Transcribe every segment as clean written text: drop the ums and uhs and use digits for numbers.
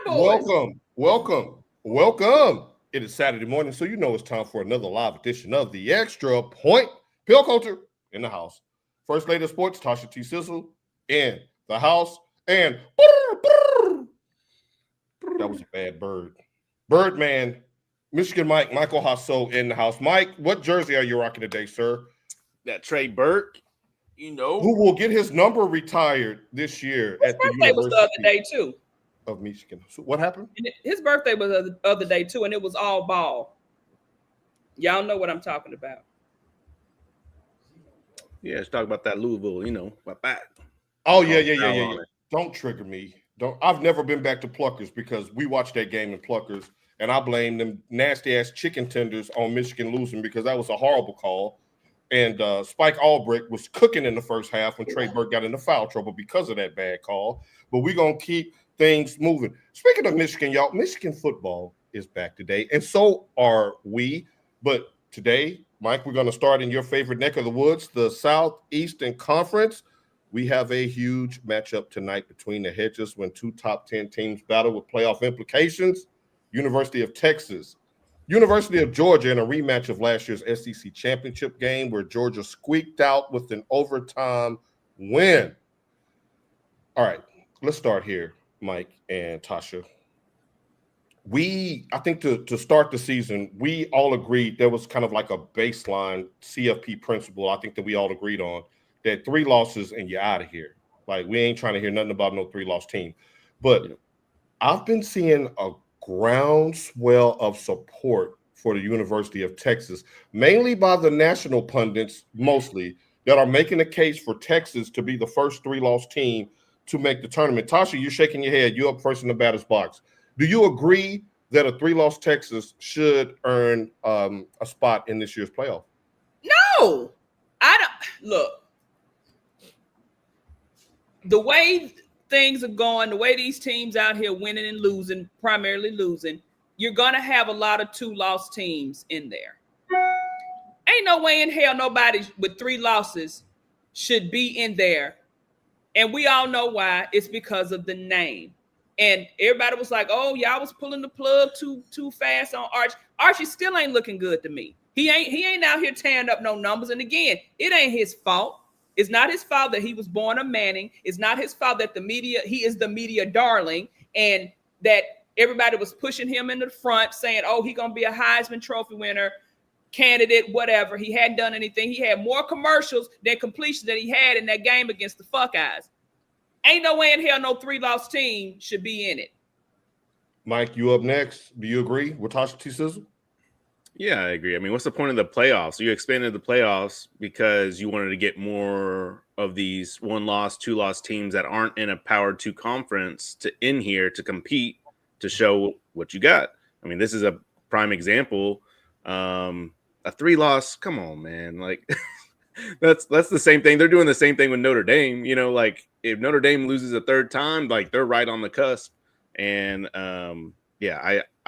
boys. Welcome. It is Saturday morning, so you know it's time for another live edition of the Extra Point. Pill Culture in the house. First Lady of Sports, Tasha T. Sizzle in the house. And that was a bad bird. Birdman, Michigan Michael Hasso in the house. Mike, what jersey are you rocking today, sir? That Trey Burke, who will get his number retired this year His at the birthday was the other day, too. Of Michigan. So what happened? His birthday was the other day, too, and it was all ball. Y'all know what I'm talking about. Yeah, let's talk about that Louisville, that. Oh, yeah. Don't trigger me. I've never been back to Pluckers because we watched that game in Pluckers, and I blame them nasty-ass chicken tenders on Michigan losing because that was a horrible call. And Spike Albrecht was cooking in the first half when Trey Burke got into foul trouble because of that bad call. But we're going to keep things moving. Speaking of Michigan, y'all, Michigan football is back today, and so are we. But today, Mike, we're going to start in your favorite neck of the woods, the Southeastern Conference. We have a huge matchup tonight between the hedges when two top 10 teams battle with playoff implications. University of Texas, University of Georgia in a rematch of last year's SEC championship game where Georgia squeaked out with an overtime win. All right, let's start here, Mike and Tasha. I think to start the season, we all agreed there was kind of like a baseline CFP principle I think that we all agreed on, that 3 losses and you're out of here. Like, we ain't trying to hear nothing about no 3-loss team. But I've been seeing a groundswell of support for the University of Texas, mainly by the national pundits, mostly, that are making a case for Texas to be the first 3-loss team to make the tournament. Tasha, you're shaking your head. You're up first in the batter's box. Do you agree that a 3-loss Texas should earn a spot in this year's playoff? No, I don't. Look, the way things are going, the way these teams out here winning and losing, primarily losing, you're going to have a lot of 2-loss teams in there. Ain't no way in hell nobody with 3 losses should be in there. And we all know why. It's because of the name. And everybody was like, oh, y'all was pulling the plug too fast on Archie. Archie still ain't looking good to me. He ain't out here tearing up no numbers. And again, it ain't his fault. It's not his fault that he was born a Manning. It's not his fault that he is the media darling and that everybody was pushing him into the front saying, oh, he going to be a Heisman Trophy winner, candidate, whatever. He hadn't done anything. He had more commercials than completions that he had in that game against the Buckeyes. Ain't no way in hell no 3-loss team should be in it. Mike, you up next. Do you agree with Tasha T. Sizzle? Yeah, I agree. I mean, what's the point of the playoffs? You expanded the playoffs because you wanted to get more of these 1-loss, 2-loss teams that aren't in a Power 2 conference in here to compete to show what you got. I mean, this is a prime example. A 3-loss, come on, man. Like, that's the same thing. They're doing the same thing with Notre Dame. Like if Notre Dame loses a 3rd time, like they're right on the cusp. And I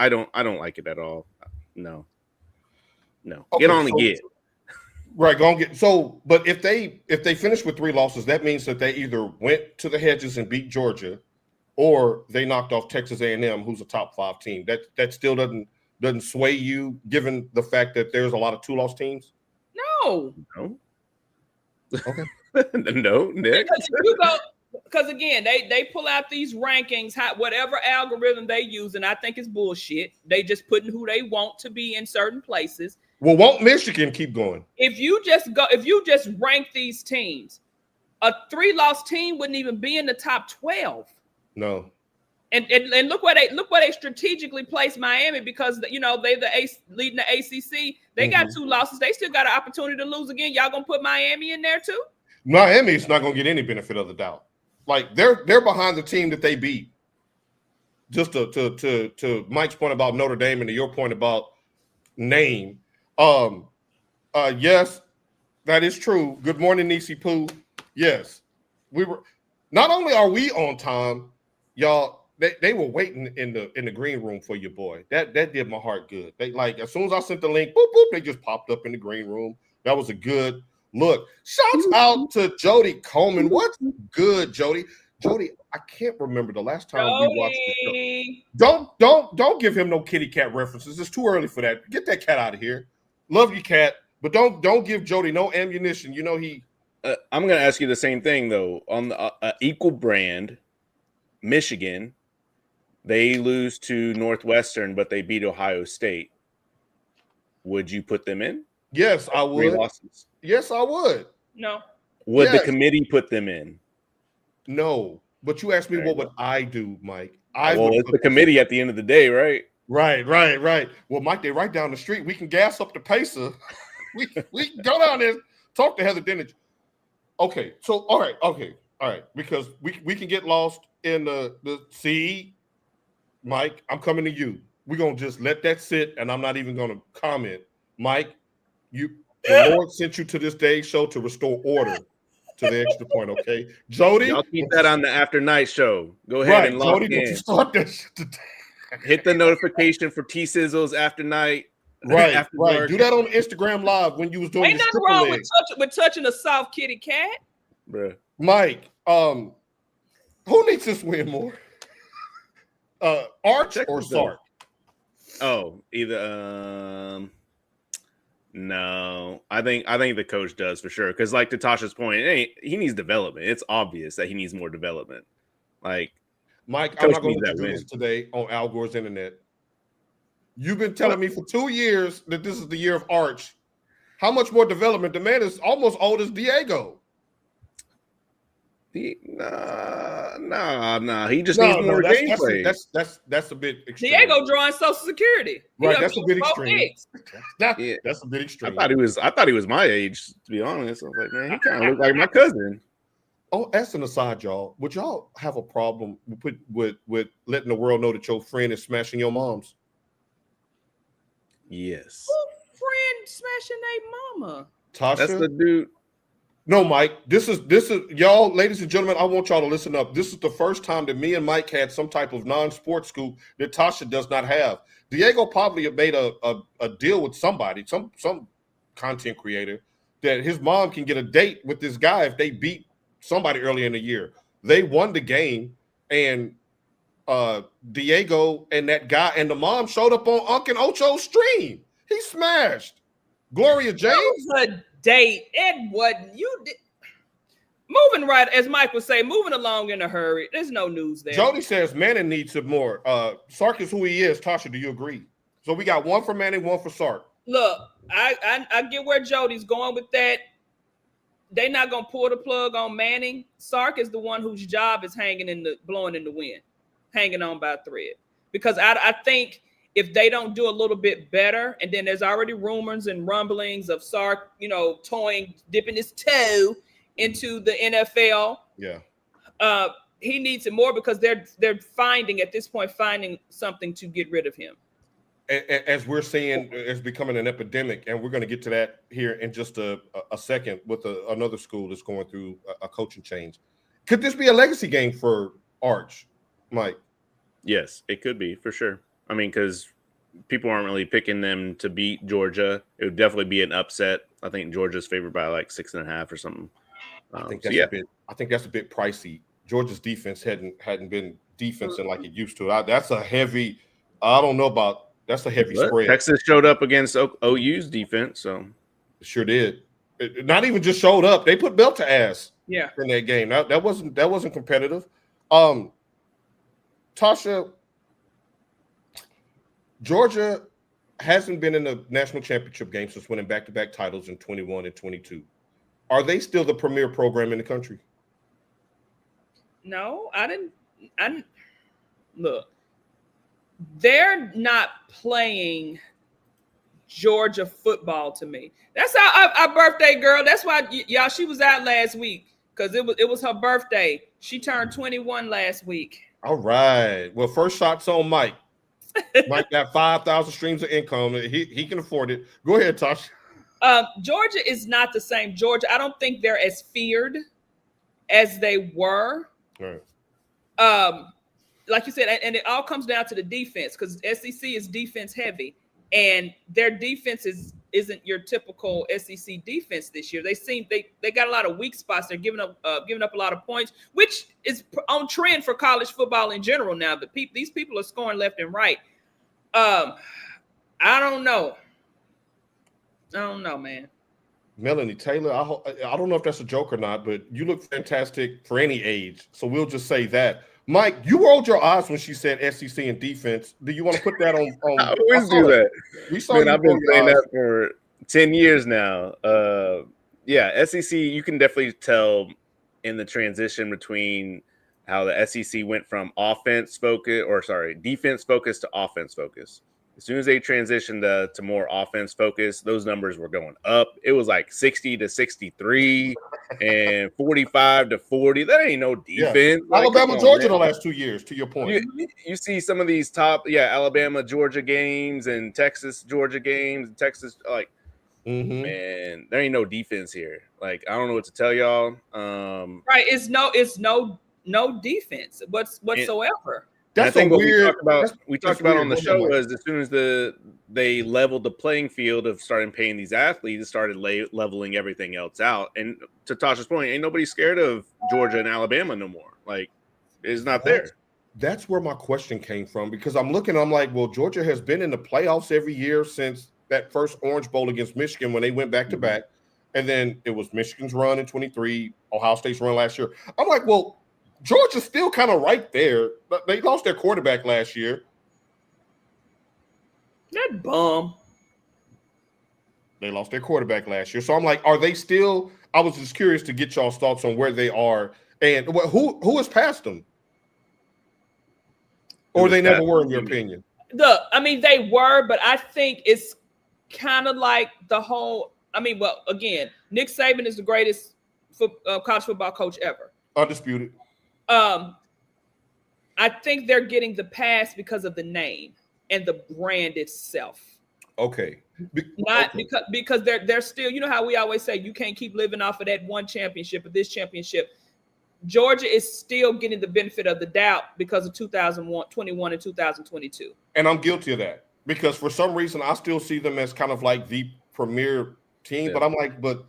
don't like it at all. No. Okay, get on the get. Right, go and get. So, but if they finish with 3 losses, that means that they either went to the hedges and beat Georgia, or they knocked off Texas A&M, who's a top 5 team. That still doesn't sway you, given the fact that there's a lot of 2-loss teams. No. Okay. No, Nick. Because again, they pull out these rankings, whatever algorithm they use, and I think it's bullshit. They just putting who they want to be in certain places. Well, won't Michigan keep going? If you just rank these teams, a 3-loss team wouldn't even be in the top 12. No. And look where they strategically placed Miami, because they leading the ACC. They got 2 losses. They still got an opportunity to lose again. Y'all gonna put Miami in there too? Miami's not gonna get any benefit of the doubt. Like they're behind the team that they beat. Just to Mike's point about Notre Dame and to your point about name. Yes, that is true. Good morning, Nisi Poo. Yes, we were. Not only are we on time, y'all. They were waiting in the green room for your boy. That did my heart good. They like as soon as I sent the link, boop boop, they just popped up in the green room. That was a good look. Shouts out to Jody Coleman. What's good, Jody? Jody, I can't remember the last time we watched the Jody. show. Don't give him no kitty cat references. It's too early for that. Get that cat out of here. Love you, cat, but don't give Jody no ammunition. You know he. I'm going to ask you the same thing though. On the equal brand, Michigan, they lose to Northwestern, but they beat Ohio State. Would you put them in? Yes, I would. 3 losses. Yes, I would. No. Would the committee put them in? No, but you asked me what would I do, Mike? It's the committee at the end of the day, right? Right. Well, Mike, they right down the street. We can gas up the pacer. we can go down there, talk to Heather Dinich. Okay, so all right, because we can get lost in the sea. Mike, I'm coming to you. We're gonna just let that sit, and I'm not even gonna comment. Mike, the Lord sent you to this day's show to restore order to the extra point, okay? Jody, y'all keep that on the after night show. Go ahead and log Jody, in. you start that shit today. Hit the notification for T Sizzles after night. Right. Work. Do that on Instagram Live when you was doing. Ain't nothing wrong with touching a soft kitty cat, bruh. Mike, who needs this win more? Arch or Sark? Oh, either. No, I think the coach does for sure. Because, like to Tasha's point, he needs development. It's obvious that he needs more development. Like, Mike, I'm not going to do this today on Al Gore's internet. You've been telling me for 2 years that this is the year of Arch. How much more development? The man is almost old as Diego. Nah. He just needs more gameplay. That's a bit extreme. Diego drawing Social Security. Right, that's a bit extreme. That's a bit extreme. I thought he was my age, to be honest. I was like, man, he kind of looked like my cousin. Oh, as an aside, y'all, would y'all have a problem with letting the world know that your friend is smashing your moms? Yes. Who friend smashing a mama? Tasha? That's the dude. No, Mike. This is y'all, ladies and gentlemen. I want y'all to listen up. This is the first time that me and Mike had some type of non-sports scoop that Tasha does not have. Diego probably made a deal with somebody, some content creator, that his mom can get a date with this guy if they beat somebody early in the year. They won the game, and Diego and that guy and the mom showed up on Unc and Ocho's stream. He smashed Gloria James. That was a date. It wasn't. You did. Moving right, as Mike would say, moving along in a hurry. There's no news there. Jody says Manning needs some more. Sark is who he is. Tasha, do you agree? So we got one for Manning, one for Sark. Look, I get where Jody's going with that. They're not gonna pull the plug on Manning. Sark is the one whose job is blowing in the wind, hanging on by a thread. Because I think if they don't do a little bit better, and then there's already rumors and rumblings of Sark, dipping his toe into the NFL. Yeah. He needs it more because they're finding something to get rid of him. As we're seeing, it's becoming an epidemic, and we're going to get to that here in just a second with another school that's going through a coaching change. Could this be a legacy game for Arch, Mike? Yes, it could be for sure. I mean, because people aren't really picking them to beat Georgia. It would definitely be an upset. I think Georgia's favored by like 6.5 or something. I think that's a bit pricey. Georgia's defense hadn't been defensing like it used to. That's a heavy. I don't know about. That's a heavy spread. Texas showed up against OU's defense, so sure did. Not even just showed up; they put belt to ass. Yeah, in that game. That wasn't competitive. Tasha, Georgia hasn't been in the national championship game since winning back-to-back titles in 21 and 22. Are they still the premier program in the country? No, I didn't. Look. They're not playing Georgia football to me. That's our birthday girl. That's why y'all. She was out last week because it was her birthday. She turned 21 last week. All right. Well, first shot's on Mike. Mike got 5,000 streams of income. He can afford it. Go ahead, Tasha. Georgia is not the same. Georgia, I don't think they're as feared as they were. All right. Like you said, and it all comes down to the defense because SEC is defense heavy, and their defense is isn't your typical SEC defense this year. They got a lot of weak spots. They're giving up a lot of points, which is on trend for college football in general now. But these people are scoring left and right. I don't know. I don't know, man. Melanie Taylor, I don't know if that's a joke or not, but you look fantastic for any age. So we'll just say that. Mike, you rolled your eyes when she said SEC and defense. Do you want to put that on? I always do that. We saw Man, I've been saying that for 10 years now. Yeah, SEC, you can definitely tell in the transition between how the SEC went from defense focused to offense focused. As soon as they transitioned to more offense focused, those numbers were going up. It was like 60 to 63 and 45 to 40. That ain't no defense. Yeah. Alabama, Georgia, the last 2 years, to your point. You see some of these top, Alabama, Georgia games and Texas, Georgia games, and Texas, like, man, there ain't no defense here. Like, I don't know what to tell y'all. Right. It's no defense whatsoever. That's I think what we talked about on the show was as soon as they leveled the playing field of starting paying these athletes, it started leveling everything else out. And to Tasha's point, ain't nobody scared of Georgia and Alabama no more. Like, it's not there. That's where my question came from, because I'm like, well, Georgia has been in the playoffs every year since that first Orange Bowl against Michigan when they went back to back. And then it was Michigan's run in 23, Ohio State's run last year. I'm like, well, Georgia's still kind of right there. They lost their quarterback last year. That bum. They lost their quarterback last year. So I'm like, are they still – I was just curious to get y'all's thoughts on where they are. And who has passed them? Or they never were, in your opinion? They were, but I think it's kind of like the whole – again, Nick Saban is the greatest college football coach ever. Undisputed. I think they're getting the pass because of the name and the brand itself. Okay. Because they're still, you know how we always say you can't keep living off of that one championship or this championship. Georgia is still getting the benefit of the doubt because of 2021 and 2022. And I'm guilty of that because for some reason I still see them as kind of like the premier team. Yeah. But I'm like, but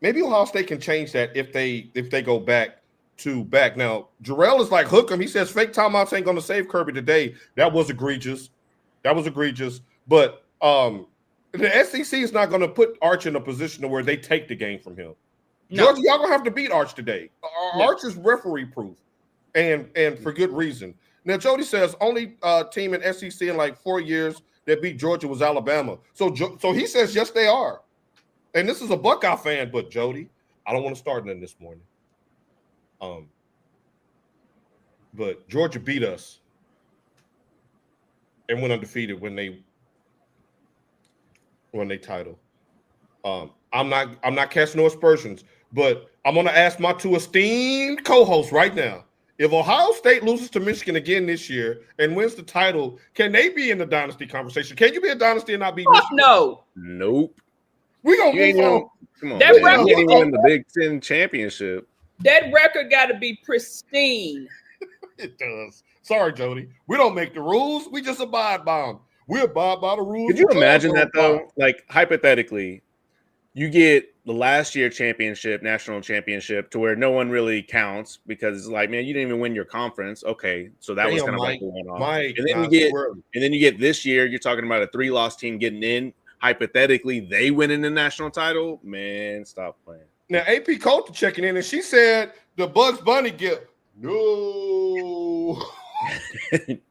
maybe Ohio State can change that if they go back. Now, Jarrell is like, hook him. He says fake timeouts ain't going to save Kirby today. That was egregious. But the SEC is not going to put Arch in a position where they take the game from him. No. Georgia, y'all going to have to beat Arch today. Arch is referee proof and for good reason. Now, Jody says only team in SEC in like 4 years that beat Georgia was Alabama. So he says, yes, they are. And this is a Buckeye fan, but Jody, I don't want to start in this morning. But Georgia beat us and went undefeated when they title. I'm not casting no aspersions, but I'm gonna ask my two esteemed co-hosts right now. If Ohio State loses to Michigan again this year and wins the title, can they be in the dynasty conversation? Can you be a dynasty and not be Michigan? No. Nope. We gonna move on. Come on, that record ain't even win the Big Ten championship. That record got to be pristine. It does. Sorry, Jody. We don't make the rules. We just abide by them. We abide by the rules. Could you imagine that, though? Like, hypothetically, you get the last year championship, national championship, to where no one really counts because it's like, man, you didn't even win your conference. Okay, so that was kind of like going on. And then you get this year, you're talking about a 3-loss team getting in. Hypothetically, they winning the national title. Man, stop playing. Now, AP Coulter checking in, and she said the Bugs Bunny gift. No.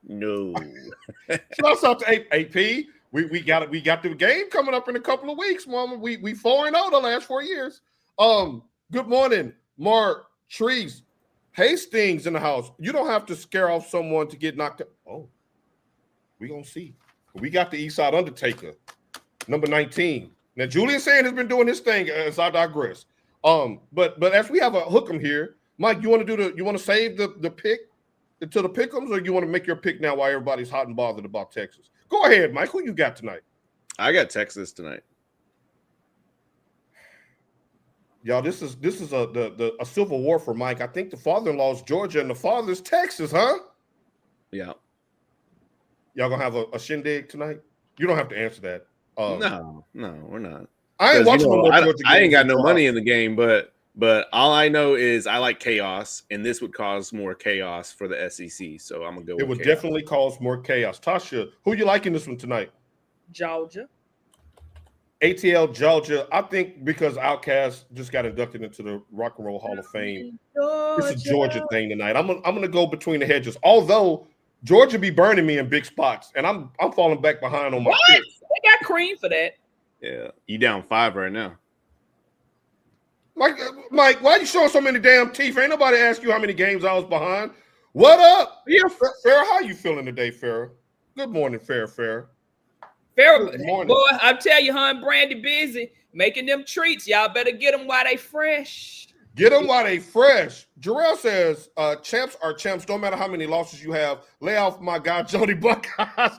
No. Shouts out to AP. We got the game coming up in a couple of weeks, Mama. We 4-0 the last 4 years. Good morning, Mark Trees. Hastings in the house. You don't have to scare off someone to get knocked out. Oh, we gonna see. We got the Eastside Undertaker, number 19. Now, Julian Sand has been doing his thing as I digress. But as we have a hook 'em here, Mike, you want to save the pick to the pick'ems, or you want to make your pick now while everybody's hot and bothered about Texas? Go ahead, Mike. Who you got tonight? I got Texas tonight. Y'all, this is a civil war for Mike. I think the father-in-law is Georgia and the father's Texas, huh? Yeah. Y'all gonna have a shindig tonight? You don't have to answer that. No, we're not. I ain't watching no more Georgia games. I ain't got no money in the game, but all I know is I like chaos, and this would cause more chaos for the SEC. So I'm gonna go. It would definitely cause more chaos. Tasha, who you liking this one tonight? Georgia. ATL Georgia. I think because Outkast just got inducted into the Rock and Roll Hall of Fame. It's a Georgia thing tonight. I'm gonna go between the hedges. Although Georgia be burning me in big spots, and I'm falling back behind on my pick. They got cream for that. Yeah, you down 5 right now. Mike, why you showing so many damn teeth? Ain't nobody asked you how many games I was behind. What up? Yeah, Farrah, how you feeling today, Farrah? Good morning, Farrah. Farrah, boy, I tell you, her and Brandy busy making them treats. Y'all better get them while they fresh. Get them while they fresh. Jarrell says, champs are champs. Don't matter how many losses you have. Lay off my guy, Jody Buckeyes.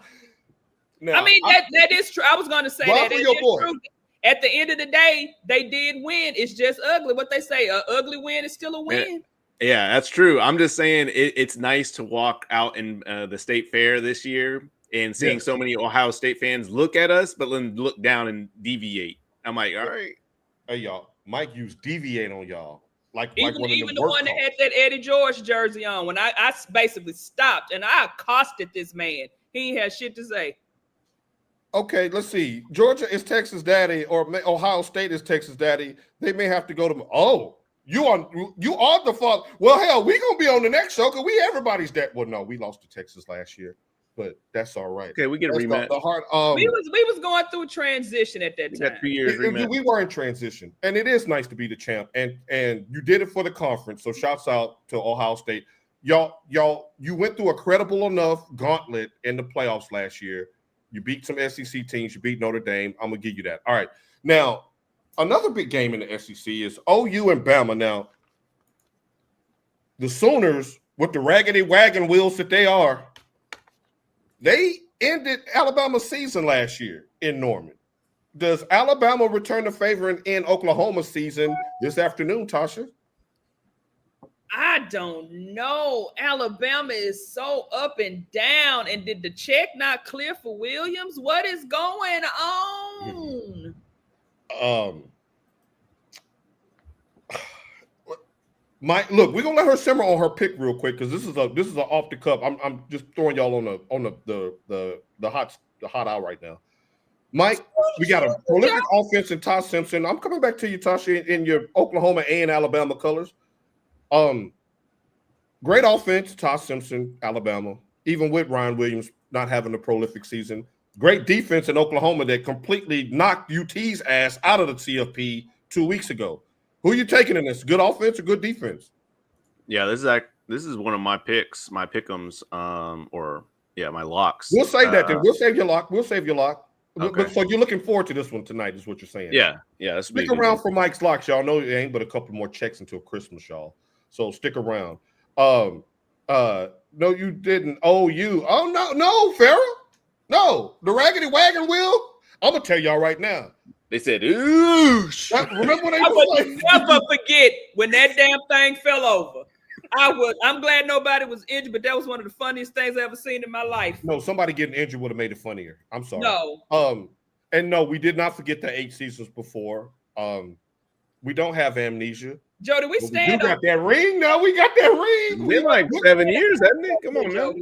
Now, I mean, that is true. I was going to say that. Your boy. True. At the end of the day, they did win. It's just ugly. What they say, an ugly win is still a win. Yeah, that's true. I'm just saying it's nice to walk out in the state fair this year and seeing so many Ohio State fans look at us, but then look down and deviate. I'm like, all right. Hey, y'all. Mike used deviate on y'all. Even the one that had that Eddie George jersey on. When I basically stopped and I accosted this man. He ain't had shit to say. Okay, let's see. Georgia is Texas daddy, or Ohio State is Texas daddy. They may have to go to. Oh, you are the father. Well, hell, we gonna be on the next show because everybody's dad. Well, no, we lost to Texas last year, but that's all right. Okay, we get a rematch. We was going through a transition at that time. 3 years rematch. We were in transition, and it is nice to be the champ. And you did it for the conference. So shouts out to Ohio State. Y'all, you went through a credible enough gauntlet in the playoffs last year. You beat some SEC teams. You beat Notre Dame. I'm going to give you that. All right. Now, another big game in the SEC is OU and Bama. Now, the Sooners, with the raggedy wagon wheels that they are, they ended Alabama's season last year in Norman. Does Alabama return the favor in Oklahoma's season this afternoon, Tasha? I don't know. Alabama is so up and down. And did the check not clear for Williams? What is going on? Look, we're gonna let her simmer on her pick real quick because this is a off the cuff. I'm just throwing y'all on the hot hour right now. Mike, we got a prolific offense in Todd Simpson. I'm coming back to you, Tasha, in your Oklahoma and Alabama colors. Great offense, Todd Simpson, Alabama, even with Ryan Williams not having a prolific season. Great defense in Oklahoma that completely knocked UT's ass out of the CFP 2 weeks ago. Who are you taking in this? Good offense or good defense? Yeah, this is one of my picks, my pick'ems, my locks. We'll save that then. We'll save your lock. Okay. So you're looking forward to this one tonight, is what you're saying? Yeah. Stick around for Mike's locks, y'all. Know it ain't but a couple more checks until Christmas, y'all. So stick around. No, you didn't. Oh, no, Farrah. No, the raggedy wagon wheel. I'm gonna tell y'all right now. They said, "Ooh." Remember when they I would never forget when that damn thing fell over. I'm glad nobody was injured, but that was one of the funniest things I ever seen in my life. No, somebody getting injured would have made it funnier. I'm sorry. No. And no, we did not forget the 8 seasons before. We don't have amnesia. Jody, we stand on it. We got that ring now. We got that ring. It's been like 7 years, hasn't it? Come on, man.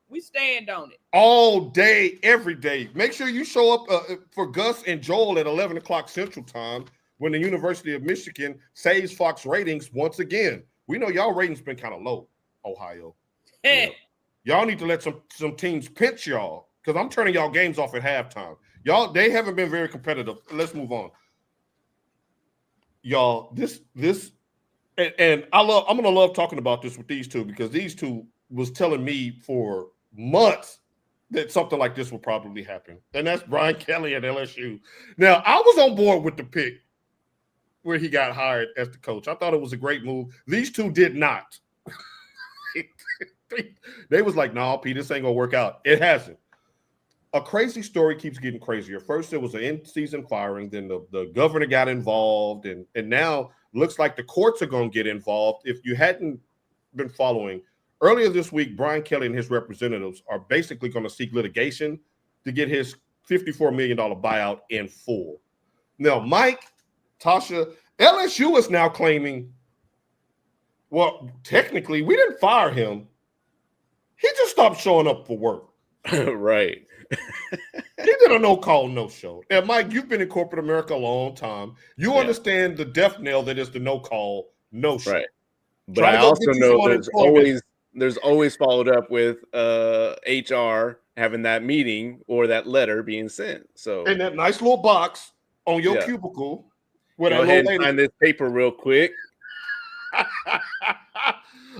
We stand on it. All day, every day. Make sure you show up for Gus and Joel at 11 o'clock Central Time when the University of Michigan saves Fox ratings once again. We know y'all ratings been kind of low, Ohio. Y'all need to let some teams pinch y'all because I'm turning y'all games off at halftime. They haven't been very competitive. Let's move on. Y'all, and I'm gonna love talking about this with these two because these two was telling me for months that something like this will probably happen, and that's Brian Kelly at LSU. Now, I was on board with the pick where he got hired as the coach. I thought it was a great move. These two did not. They was like, "No, Pete, this ain't gonna work out." It hasn't. A crazy story keeps getting crazier. First, it was an in-season firing. Then the governor got involved. And now looks like the courts are going to get involved. If you hadn't been following, earlier this week, Brian Kelly and his representatives are basically going to seek litigation to get his $54 million buyout in full. Now, Mike, Tasha, LSU is now claiming, well, technically, we didn't fire him. He just stopped showing up for work. Right. He did a no-call, no-show. And, Mike, you've been in corporate America a long time. You understand the death knell that is the no-call, no-show. Right. But I also know there's always followed up with HR having that meeting or that letter being sent. So in that nice little box on your cubicle. Go ahead and sign this paper real quick.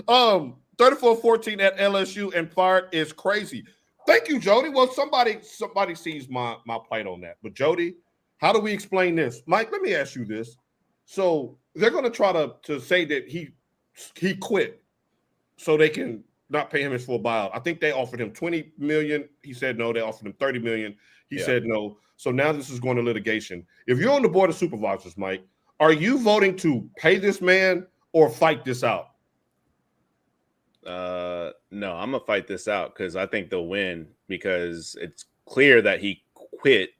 34-14 at LSU and fired is crazy. Thank you, Jody. Well, somebody sees my plight on that. But Jody, how do we explain this? Mike, let me ask you this. So they're going to try to say that he quit so they can not pay him his full buyout. I think they offered him $20 million. He said no. They offered him $30 million. He said no. So now this is going to litigation. If you're on the board of supervisors, Mike, are you voting to pay this man or fight this out? No, I'm gonna fight this out because I think they'll win because it's clear that he quit.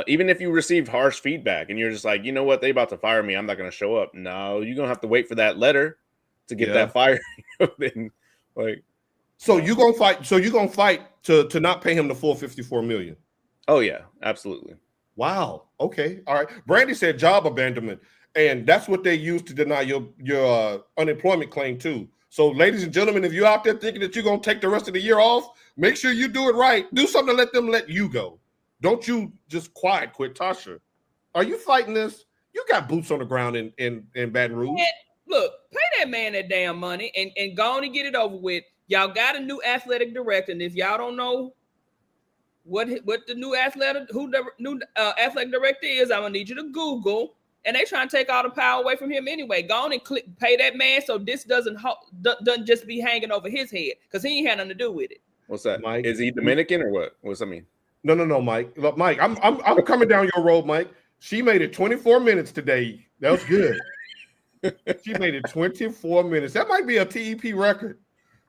Even if you received harsh feedback and you're just like, you know what, they about to fire me, I'm not gonna show up. No, you're gonna have to wait for that letter to get that fire. So you're gonna fight. So you're gonna fight to not pay him the full $54 million. Oh yeah, absolutely. Wow. Okay. All right. Brandy said job abandonment, and that's what they use to deny your unemployment claim too. So, ladies and gentlemen, if you're out there thinking that you're gonna take the rest of the year off, make sure you do it right. Do something to let them let you go. Don't you just quiet quit. Tasha, are you fighting this? You got boots on the ground in Baton Rouge. Man, look, pay that man that damn money and go on and get it over with. Y'all got a new athletic director, and if y'all don't know what the new athletic director is, I'm gonna need you to Google. And they trying to take all the power away from him anyway. Go on and pay that man so this doesn't just be hanging over his head because he ain't had nothing to do with it. What's that, Mike? Is he Dominican or what? What's that mean? No, Mike. Look, Mike, I'm coming down your road, Mike. She made it 24 minutes today. That was good. She made it 24 minutes. That might be a TEP record.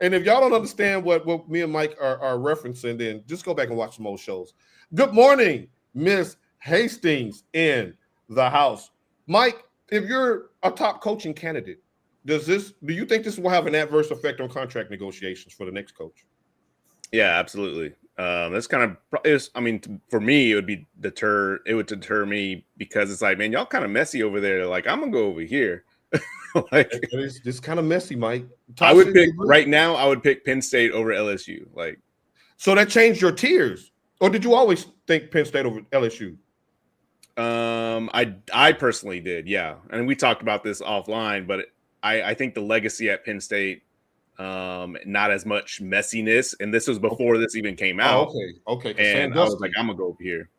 And if y'all don't understand what me and Mike are referencing, then just go back and watch some old shows. Good morning, Miss Hastings in the house. Mike, if you're a top coaching candidate, do you think this will have an adverse effect on contract negotiations for the next coach? Yeah, absolutely. That's kind of, for me, it would deter me because it's like, man, y'all kind of messy over there. Like, I'm gonna go over here. Like, it's kind of messy, Mike. I would pick Penn State over LSU. Like, so that changed your tiers, or did you always think Penn State over LSU? I personally did, yeah. And we talked about this offline, but I think the legacy at Penn State, not as much messiness, and this was before this even came out. Okay. And I was like, I'm gonna go over here.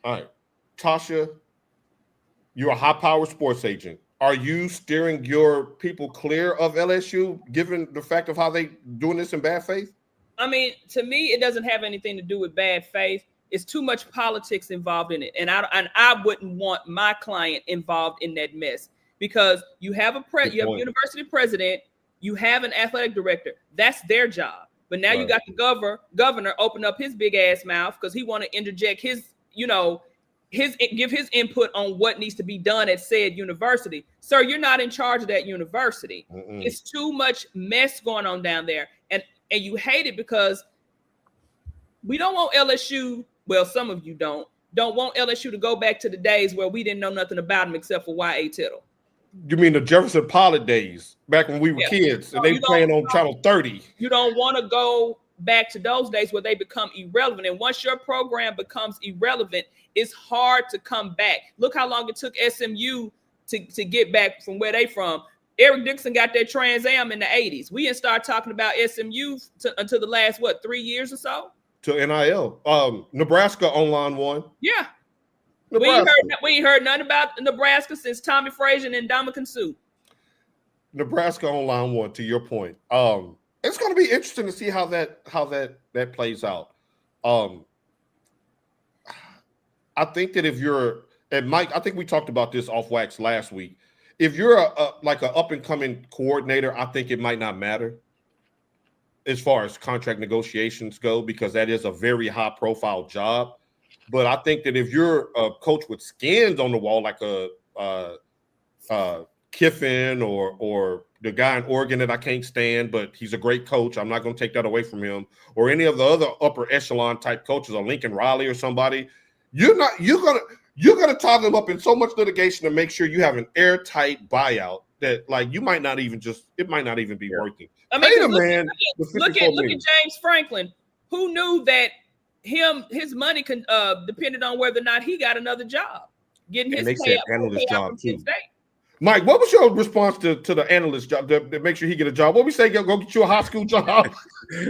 All right, Tasha, you're a high-powered sports agent. Are you steering your people clear of LSU, given the fact of how they doing this in bad faith? I mean, to me, it doesn't have anything to do with bad faith. It's too much politics involved in it, and I wouldn't want my client involved in that mess because you have a university president, you have an athletic director. That's their job. But now you got the governor open up his big ass mouth because he want to interject give his input on what needs to be done at said university. Sir, you're not in charge of that university. It's too much mess going on down there. And you hate it because we don't want LSU. Well, some of you don't want LSU to go back to the days where we didn't know nothing about them except for Y.A. Tittle. You mean the Jefferson Pilot days back when we were kids and they playing on Channel 30? You don't want to go back to those days where they become irrelevant. And once your program becomes irrelevant, it's hard to come back. Look how long it took SMU to get back from where they from. Eric Dixon got that Trans Am in the 80s. We didn't start talking about SMU until the last, 3 years or so? To NIL. Nebraska online won. Yeah. We ain't heard nothing about Nebraska since Tommy Frazier and Ndamukong Suh. Nebraska online won, to your point. It's going to be interesting to see how that plays out. I think that if you're, and Mike, I think we talked about this off wax last week. If you're like an up and coming coordinator, I think it might not matter. as far as contract negotiations go, because that is a very high profile job. But I think that if you're a coach with skins on the wall, like a Kiffin or the guy in Oregon that I can't stand, but he's a great coach, I'm not going to take that away from him, or any of the other upper echelon type coaches, or Lincoln Riley or somebody, you're gonna tie them up in so much litigation to make sure you have an airtight buyout that, like, it might not even be working. I mean, look at James Franklin, who knew that his money depended on whether or not he got another job, getting his analyst job too. Mike, what was your response to the analyst job to make sure he get a job? What we say, go get you a high school job?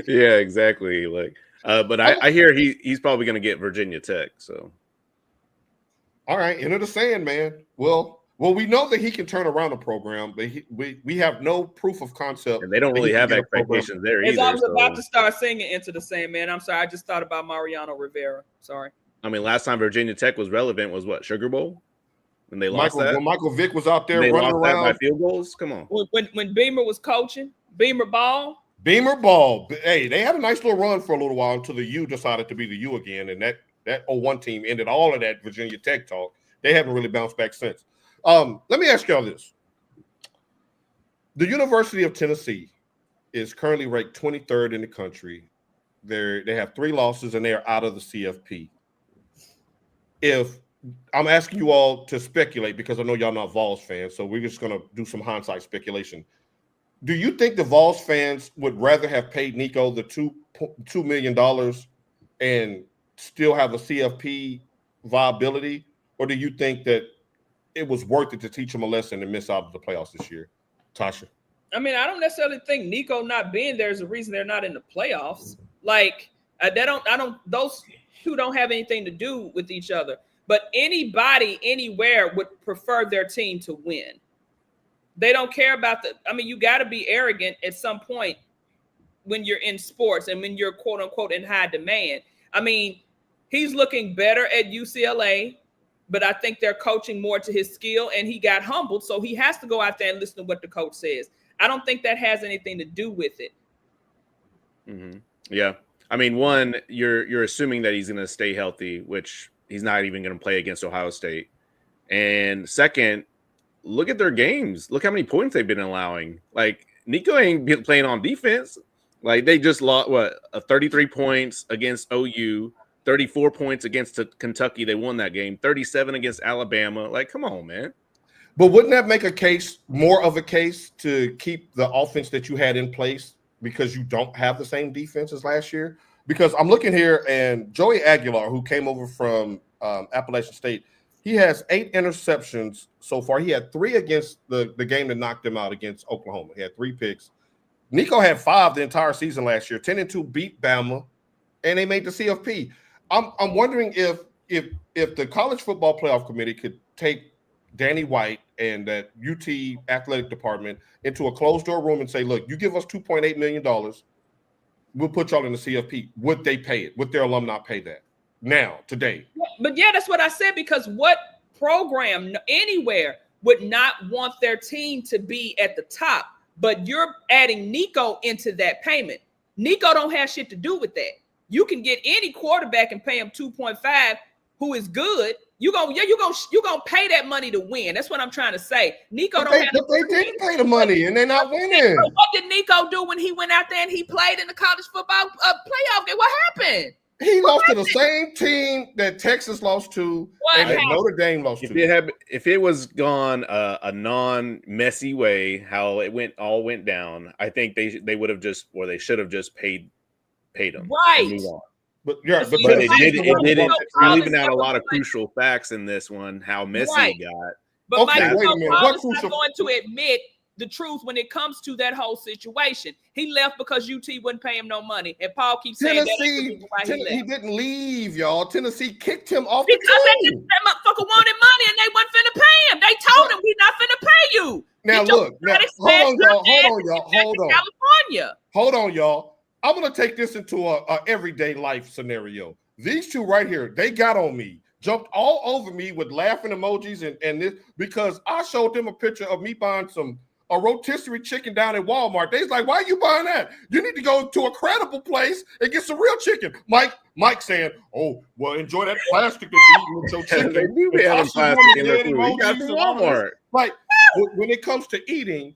Yeah, exactly. Like, but I hear he's probably going to get Virginia Tech. So, all right, end of the saying, man. Well, we know that he can turn around a program, but we have no proof of concept. And they don't really have expectations there either. I was about to start singing Into the Same, man. I'm sorry. I just thought about Mariano Rivera. Sorry. I mean, last time Virginia Tech was relevant was what, Sugar Bowl? When they lost that? When Michael Vick was out there running around by field goals? Come on. When Beamer was coaching, Beamer Ball. Hey, they had a nice little run for a little while until the U decided to be the U again. And that 01 team ended all of that Virginia Tech talk. They haven't really bounced back since. Let me ask y'all this. The University of Tennessee is currently ranked 23rd in the country. They have 3 losses and they are out of the CFP. If I'm asking you all to speculate, because I know y'all not Vols fans, so we're just going to do some hindsight speculation. Do you think the Vols fans would rather have paid Nico the $2 million and still have a CFP viability, or do you think that it was worth it to teach them a lesson and miss out on the playoffs this year? Tasha? I mean, I don't necessarily think Nico not being there is the reason they're not in the playoffs. Like, those two don't have anything to do with each other. But anybody, anywhere would prefer their team to win. They don't care about you got to be arrogant at some point when you're in sports and when you're quote unquote in high demand. I mean, he's looking better at UCLA, but I think they're coaching more to his skill, and he got humbled. So he has to go out there and listen to what the coach says. I don't think that has anything to do with it. Mm-hmm. Yeah. I mean, one, you're assuming that he's going to stay healthy, which he's not even going to play against Ohio State. And second, look at their games. Look how many points they've been allowing. Like, Nico ain't been playing on defense. Like, they just lost, 33 points against OU, 34 points against Kentucky. They won that game. 37 against Alabama. Like, come on, man. But wouldn't that make more of a case to keep the offense that you had in place because you don't have the same defense as last year? Because I'm looking here, and Joey Aguilar, who came over from Appalachian State, he has 8 interceptions so far. He had 3 against the game that knocked him out against Oklahoma. He had 3 picks. Nico had 5 the entire season last year. 10-2 beat Bama, and they made the CFP. I'm wondering if the College Football Playoff Committee could take Danny White and that UT athletic department into a closed-door room and say, look, you give us $2.8 million, we'll put y'all in the CFP. Would they pay it? Would their alumni pay that now, today? But yeah, that's what I said, because what program anywhere would not want their team to be at the top? But you're adding Nico into that payment. Nico don't have shit to do with that. You can get any quarterback and pay him 2.5 who is good. You're gonna pay that money to win. That's what I'm trying to say. Nico but they didn't pay the money and they're not winning. So what did Nico do when he went out there and he played in the college football playoff game? What happened? He lost to the same team that Texas lost to and that Notre Dame lost to. If it was gone a non-messy way, how it all went down, I think they would have just, or they should have just paid them. Right. But it didn't. You're leaving out a lot of crucial facts in this one. How messy it got. But okay, wait a minute. Paul's not going to admit the truth when it comes to that whole situation. He left because UT wouldn't pay him no money, and Paul keeps saying he didn't leave, y'all. Tennessee kicked him off because that motherfucker wanted money and they wasn't finna pay him. They told him we're not finna pay you. Now look, hold on, y'all. I'm going to take this into a everyday life scenario. These two right here, they got on me, jumped all over me with laughing emojis and this, because I showed them a picture of me buying some a rotisserie chicken down at Walmart. They's like, why are you buying that? You need to go to a credible place and get some real chicken. Mike saying, oh, well, enjoy that plastic that you're eating with your chicken. They do be having plastic in their food. You got to Walmart. Like, when it comes to eating,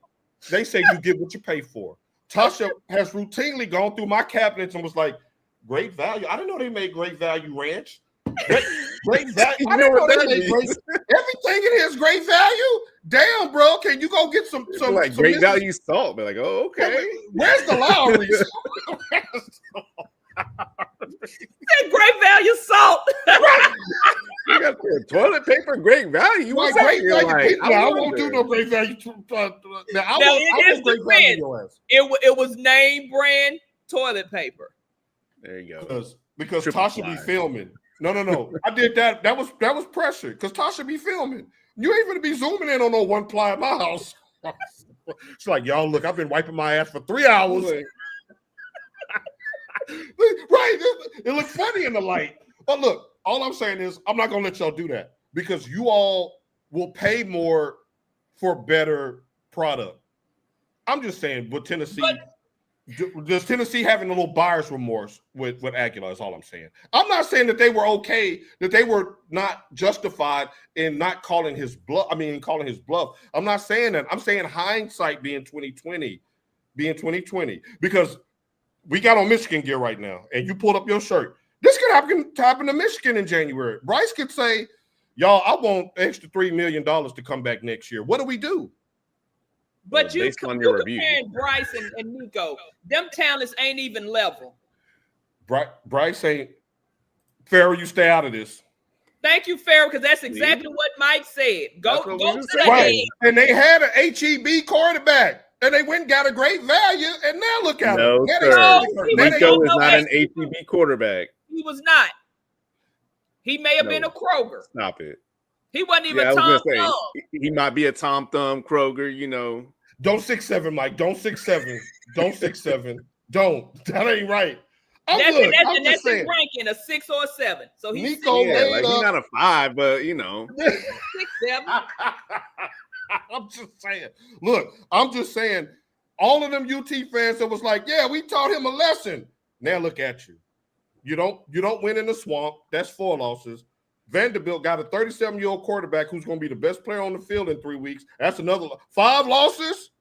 they say you get what you pay for. Tasha has routinely gone through my cabinets and was like, great value. I didn't know they made great value ranch. Great value. I didn't know they made everything in here is great value. Damn, bro. Can you go get some like some great value salt? They're like, oh, okay. Where's the Lowry's? Great value salt. You got toilet paper, great value. Like great value. Like, I won't do no great value. I want great value. It was name brand toilet paper. There you go. Because Tasha be filming. No. I did that. That was pressure because Tasha be filming. You ain't gonna be zooming in on no one ply at my house. It's like, y'all, look, I've been wiping my ass for 3 hours. Right. It looks funny in the light. But look, all I'm saying is I'm not gonna let y'all do that because you all will pay more for better product. I'm just saying, with Tennessee. Does Tennessee having a little buyer's remorse with Aguilar is all I'm saying. I'm not saying that they were okay, that they were not justified in not calling his bluff. Calling his bluff. I'm not saying that. I'm saying hindsight being 2020, because we got on Michigan gear right now, and you pulled up your shirt. This could happen to Michigan in January. Bryce could say, y'all, I want extra $3 million to come back next year. What do we do? But you comparing Bryce and Nico. Them talents ain't even level. Bryce ain't. Farrell, you stay out of this. Thank you, Farrell, because that's exactly what Mike said. Go to the right. And they had an HEB quarterback, and they went and got a great value, and now look at him. Nico is not an HEB quarterback. He was not. He may have been a Kroger. Stop it. He wasn't even Tom Thumb. He might be a Tom Thumb, Kroger, Don't 6'7", Mike. Don't 6'7". Don't 6'7". Don't. That ain't right. That's his ranking, a 6 or a 7. So he's Nico he's not a 5, but 6'7". I'm just saying. Look, I'm just saying. All of them UT fans that was like, yeah, we taught him a lesson. Now look at you. You don't win in the swamp. That's 4 losses. Vanderbilt got a 37-year-old quarterback who's going to be the best player on the field in 3 weeks. That's another 5 losses.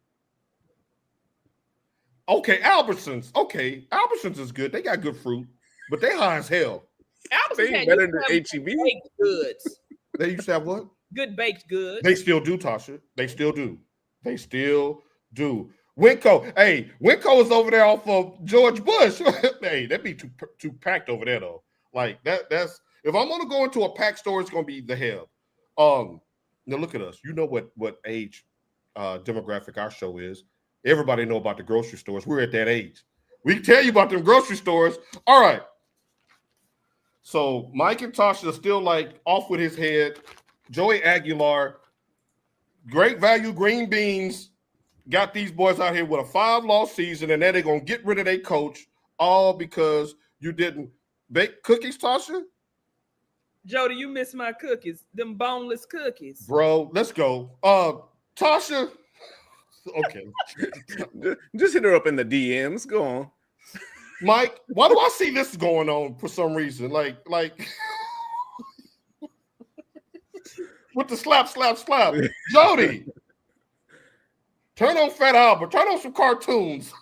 Okay, Albertsons. Okay, Albertsons is good. They got good fruit, but they high as hell. Albertsons better than HEB. Baked goods. They used to have what? Good baked goods. They still do, Tasha. They still do. Winco. Hey, Winco is over there off of George Bush. Hey, that'd be too packed over there though. Like that's. If I'm gonna go into a pack store, it's gonna be the hell. Now look at us. You know what age demographic our show is. Everybody know about the grocery stores. We're at that age. We can tell you about them grocery stores. All right. So Mike and Tasha are still like off with his head. Joey Aguilar, great value green beans, got these boys out here with a 5-loss season, and then they're gonna get rid of their coach, all because you didn't bake cookies, Tasha. Jody, you missed my cookies, them boneless cookies. Bro, let's go. Tasha. Okay. Just hit her up in the DMs. Go on. Mike, why do I see this going on for some reason? Like with the slap. Jody. Turn on Fat Albert. Turn on some cartoons.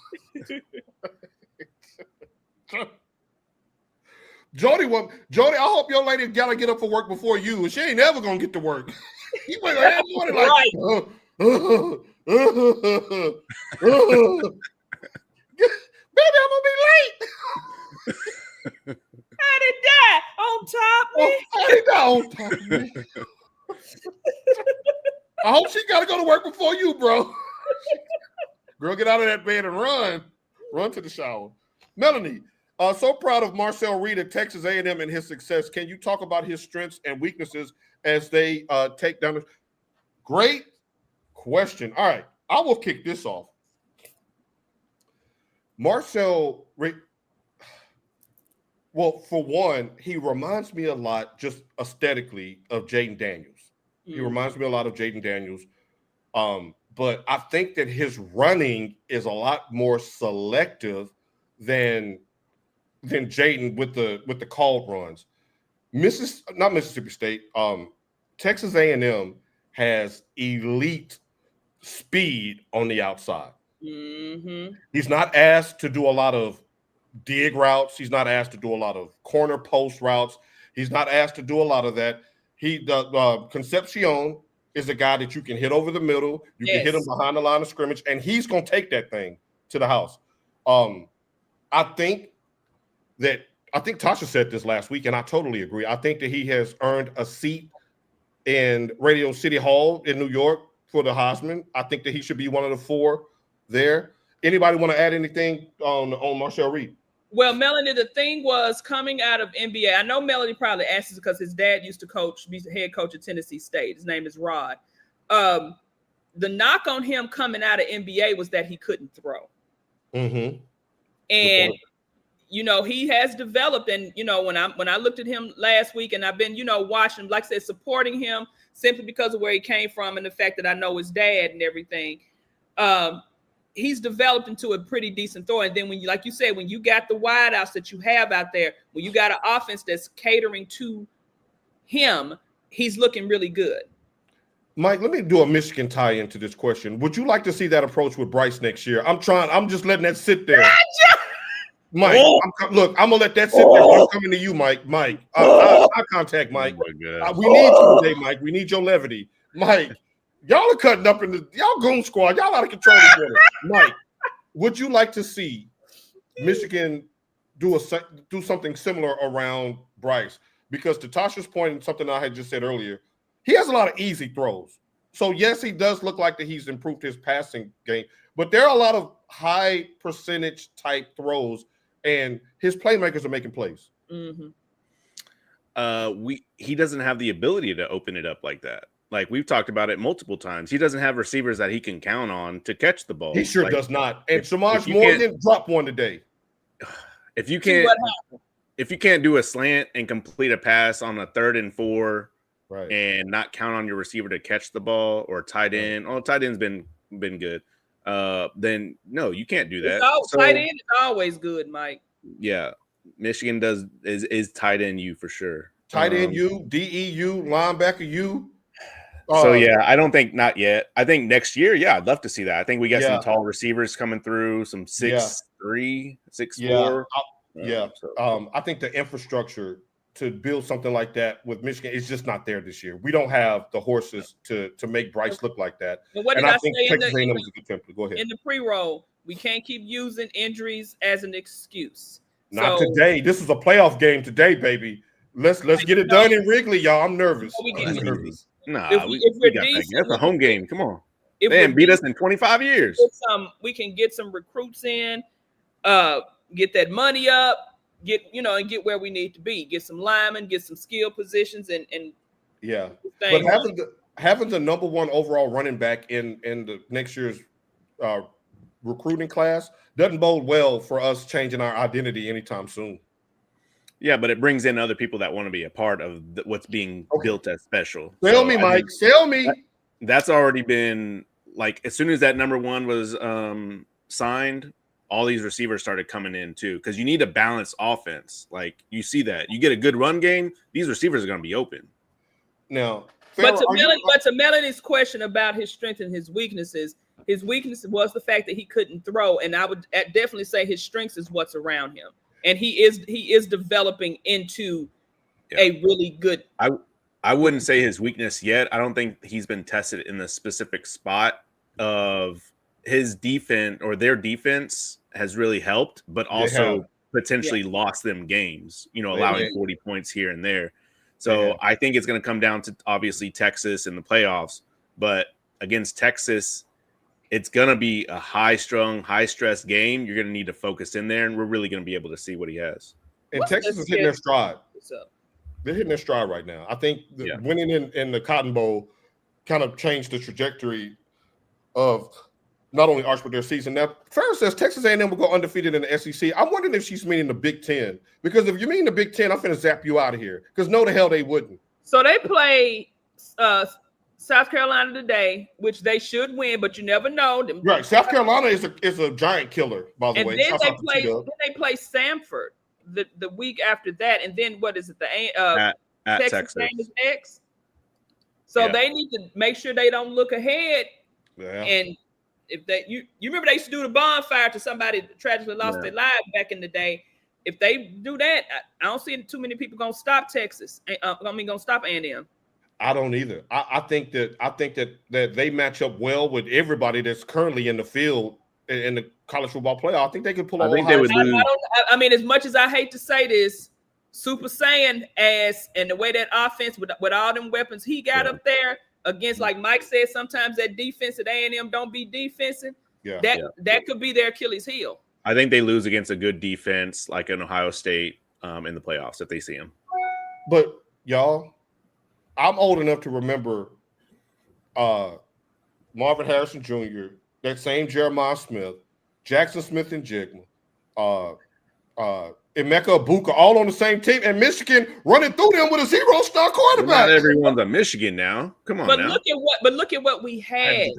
Jody, I hope your lady gotta get up for work before you. She ain't ever gonna get to work. You went ahead morning like, baby, I'm gonna be late. How did that on top me? How did that on top me? I hope she gotta go to work before you, bro. Girl, get out of that bed and run to the shower. Melanie. So proud of Marcel Reed at Texas A&M and his success. Can you talk about his strengths and weaknesses as they take down? Great question. All right, I will kick this off. Marcel Reed, well, for one, he reminds me a lot just aesthetically of Jaden Daniels. He reminds me a lot of Jaden Daniels. but I think that his running is a lot more selective than Jaden with the called runs. Not Mississippi State. Texas A&M has elite speed on the outside. Mm-hmm. He's not asked to do a lot of dig routes. He's not asked to do a lot of corner post routes. He's not asked to do a lot of that. Concepcion is a guy that you can hit over the middle. You can hit him behind the line of scrimmage, and he's going to take that thing to the house. I think Tasha said this last week, and I totally agree. I think that he has earned a seat in Radio City Hall in New York for the Heisman. I think that he should be one of the 4 there. Anybody want to add anything on Marshall Reed? Well, Melanie, the thing was coming out of NBA. I know Melanie probably asked this because his dad used to be the head coach at Tennessee State. His name is Rod. The knock on him coming out of NBA was that he couldn't throw. Mm-hmm. And he has developed. And when I looked at him last week, and I've been watching, like I said, supporting him simply because of where he came from and the fact that I know his dad and everything. He's developed into a pretty decent thrower. And then when like you said, when you got the wideouts that you have out there, when you got an offense that's catering to him, he's looking really good. Mike, let me do a Michigan tie into this question. Would you like to see that approach with Bryce next year? I'm just letting that sit there. Mike, I'm gonna let that sit there. I'm coming to you, Mike. I contact Mike. Oh We need you today, Mike. We need your levity, Mike. Y'all are cutting up in y'all goon squad. Y'all out of control this morning. Mike, would you like to see Michigan do something similar around Bryce? Because to Tasha's point, and something I had just said earlier, he has a lot of easy throws. So yes, he does look like that he's improved his passing game, but there are a lot of high percentage type throws, and his playmakers are making plays. Mm-hmm. He doesn't have the ability to open it up like that. Like we've talked about it multiple times. He doesn't have receivers that he can count on to catch the ball. He sure does not. And Samaj Morgan dropped one today. If you can't do a slant and complete a pass on a 3rd and 4, right, and not count on your receiver to catch the ball or tight end. Oh, tight end's been good. Then no, you can't do that. Tight end is always good, Mike. Yeah, Michigan is tight end you for sure. Tight end you, DEU, linebacker you. So yeah, I don't think not yet. I think next year, yeah, I'd love to see that. I think we got some tall receivers coming through, some 6'3", 6'4". I think the infrastructure to build something like that with Michigan is just not there this year. We don't have the horses to make Bryce look like that. And what did I say Texas A&M is a good template. Go ahead. In the pre-roll, we can't keep using injuries as an excuse. Not today. This is a playoff game today, baby. Let's get it done in Wrigley, y'all. I'm nervous. Nah, that's a home game. Come on. They didn't beat us in 25 years. We can get some recruits in, get that money up, get where we need to be. Get some linemen, get some skill positions, and But having the number 1 overall running back in the next year's recruiting class doesn't bode well for us changing our identity anytime soon. Yeah, but it brings in other people that want to be a part of what's being built as special. Sell me, Mike. Sell me. That's already been like as soon as that number 1 was signed, all these receivers started coming in too because you need a balanced offense. Like you see that you get a good run game, these receivers are going to be open. Now, but to Melanie's question about his strengths and his weaknesses was the fact that he couldn't throw, and I would definitely say his strengths is what's around him. And he is developing into a really good. I wouldn't say his weakness yet. I don't think he's been tested in the specific spot of his defense or their defense has really helped, but also potentially lost them games, allowing 40 points here and there. So I think it's going to come down to obviously Texas in the playoffs, but against Texas, it's going to be a high-strung, high-stress game. You're going to need to focus in there, and we're really going to be able to see what he has. And Texas is hitting their stride. They're hitting their stride right now. I think winning in the Cotton Bowl kind of changed the trajectory of not only Arch, but their season. Now, Farrah says Texas A&M will go undefeated in the SEC. I'm wondering if she's meaning the Big Ten. Because if you mean the Big Ten, I'm going to zap you out of here. Because no, the hell they wouldn't. So they play South Carolina today, which they should win, but you never know. Right. South Carolina is a giant killer, by the and way. then they play Samford the week after that, and then what is it? At Texas game is next. So they need to make sure they don't look ahead. Yeah. And if you remember they used to do the bonfire to somebody that tragically lost their lives back in the day. If they do that, I don't see too many people gonna stop Texas. Gonna stop A&M. I don't either. I think that they match up well with everybody that's currently in the field in the college football playoff. I think they could pull. I think they would lose. I mean, as much as I hate to say this, Super Saiyan ass and the way that offense with all them weapons he got up there against, like Mike said, sometimes that defense at A&M don't be defensive. That could be their Achilles heel. I think they lose against a good defense like an Ohio State in the playoffs if they see them. But y'all, I'm old enough to remember Marvin Harrison Jr., that same Jeremiah Smith, Jackson Smith and Jigma, Emeka Ibuka, all on the same team, and Michigan running through them with a 0-star quarterback. Not everyone's a Michigan now. Come on, but look at what we had.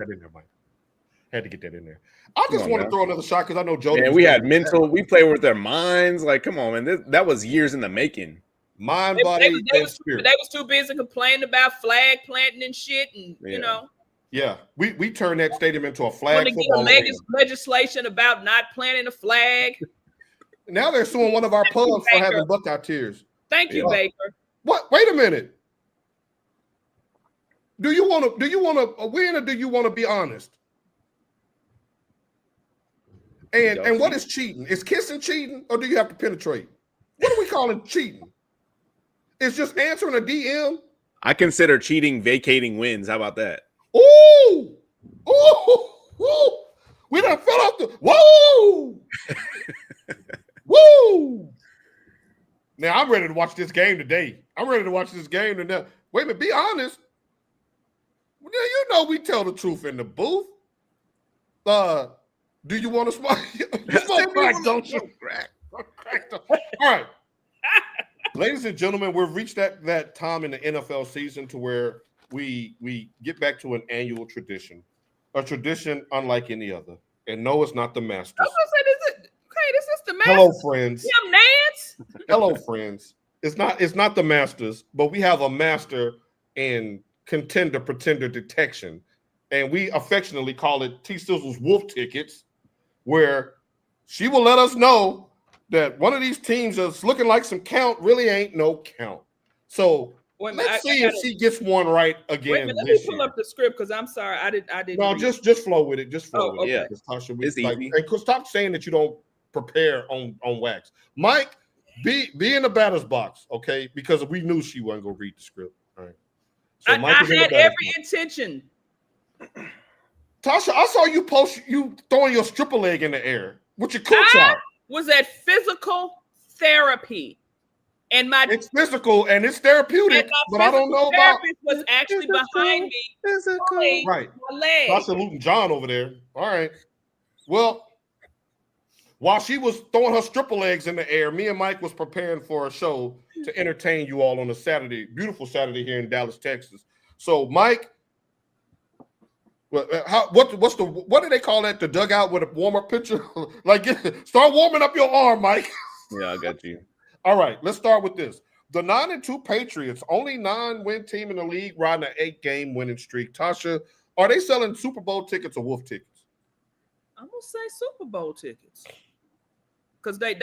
Had to get that in there. I just want to throw another shot because I know Joe. And we had mental. We play with their minds. Like, come on, man. That was years in the making. Mind, body, and spirit. They was too busy complaining about flag planting and shit, and you know. Yeah, we turned that stadium into a flag football. Legislation about not planting a flag. Now they're suing one of our pubs for having Buckeye tears. Thank you, Baker. What? Wait a minute. Do you want to win, or do you want to be honest? And what is cheating? Is kissing cheating, or do you have to penetrate? What are we calling cheating? It's just answering a DM. I consider cheating vacating wins. How about that? Ooh! We done fell off the whoa! Woo! Now I'm ready to watch this game today. Wait a minute, be honest. Well, you know we tell the truth in the booth. Do you want to smoke? You smoke crack, don't you? Crack. All right. Ladies and gentlemen, we've reached that time in the NFL season to where we get back to an annual tradition, a tradition unlike any other. And no, it's not the Masters. I was gonna say, this is the Masters. Hello, friends. Tim Nance. Hello, friends. It's not the Masters, but we have a master in contender pretender detection, and we affectionately call it T Sizzle's Wolf Tickets, where she will let us know that one of these teams that's looking like some count really ain't no count. So let's see if she gets one right again. Let me pull up the script because I'm sorry, I didn't. No, just flow with it. Just flow with it. Yeah, Tasha, it's easy. And stop saying that you don't prepare on wax. Mike, be in the batter's box, okay? Because we knew she wasn't gonna read the script. All right. So I had every intention. Tasha, I saw you throwing your stripper leg in the air with your coach out. Was at physical therapy, and it's physical and it's therapeutic, but I don't know about. Was actually behind me, physical, right? My leg. Tasha Luton John over there. All right. Well, while she was throwing her stripper legs in the air, me and Mike was preparing for a show to entertain you all on a Saturday, beautiful Saturday here in Dallas, Texas. So, Mike. What do they call that? The dugout with a warm-up pitcher? Like, start warming up your arm, Mike. Yeah, I got you. All right, let's start with this. The 9-2 Patriots, only 9-win team in the league, riding an 8-game winning streak. Tasha, are they selling Super Bowl tickets or Wolf tickets? I'm gonna say Super Bowl tickets. Because they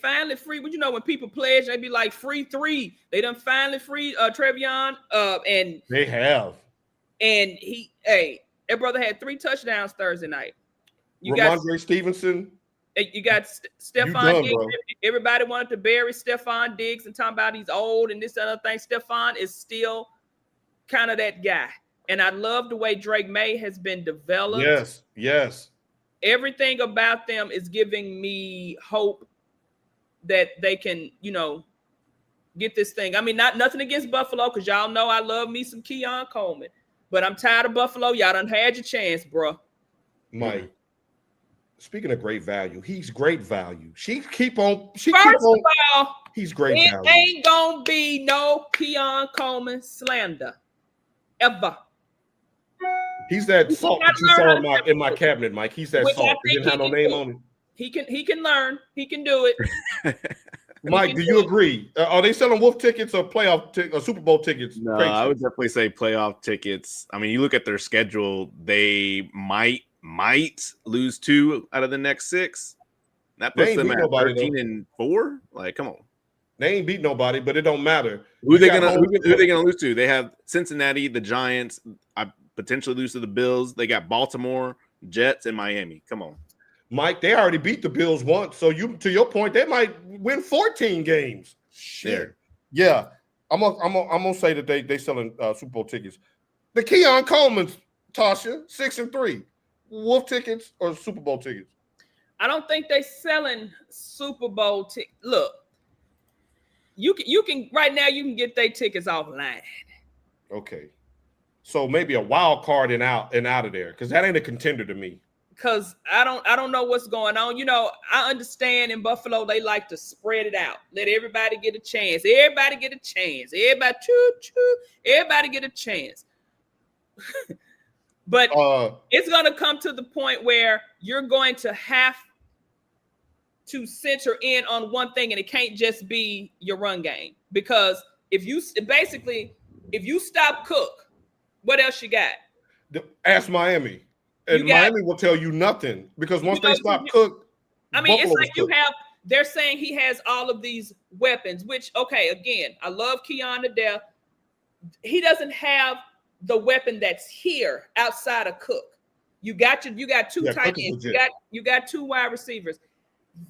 finally free. But you know when people pledge, they be like free 3. They done finally free Trevion. And they have. And that brother had 3 touchdowns Thursday night. Ramondre Stevenson. You got Stephon Diggs. Bro. Everybody wanted to bury Stephon Diggs and talking about he's old and this other thing. Stephon is still kind of that guy. And I love the way Drake May has been developed. Yes. Everything about them is giving me hope that they can, get this thing. I mean, nothing against Buffalo because y'all know I love me some Keon Coleman. But I'm tired of Buffalo. Y'all done had your chance, bro. Mike, speaking of great value, he's great value. He's great value. Ain't gonna be no Keon Coleman slander ever. He's that salt that you saw in my cabinet, Mike. He's that salt. He didn't have no name on it. He can learn. He can do it. Mike, do you agree? Are they selling Wolf tickets or or Super Bowl tickets? No, I would definitely say playoff tickets. I mean, you look at their schedule; they might lose 2 out of the next 6. That puts them at 13-4. Like, come on, they ain't beat nobody, but it don't matter. Who are they gonna lose to? They have Cincinnati, the Giants. I potentially lose to the Bills. They got Baltimore, Jets, and Miami. Come on. Mike, they already beat the Bills once. So to your point, they might win 14 games. Shit. Yeah. I'm gonna say that they selling Super Bowl tickets. The Keon Coleman's, Tasha, 6-3. Wolf tickets or Super Bowl tickets? I don't think they selling Super Bowl tickets. Look, you can right now you can get their tickets offline. Okay. So maybe a wild card and out of there, because that ain't a contender to me. Because I don't know what's going on. You know, I understand in Buffalo they like to spread it out. Let everybody get a chance. Everybody get a chance. Everybody everybody get a chance. But it's going to come to the point where you're going to have to center in on one thing, and it can't just be your run game. Because if you stop Cook, what else you got? Ask Miami. And Miami will tell you nothing, because once they stop Cook, I mean, it's like they're saying he has all of these weapons, which, okay, again, I love Keon to death. He doesn't have the weapon that's here outside of Cook. You got 2 tight ends. You got 2 wide receivers.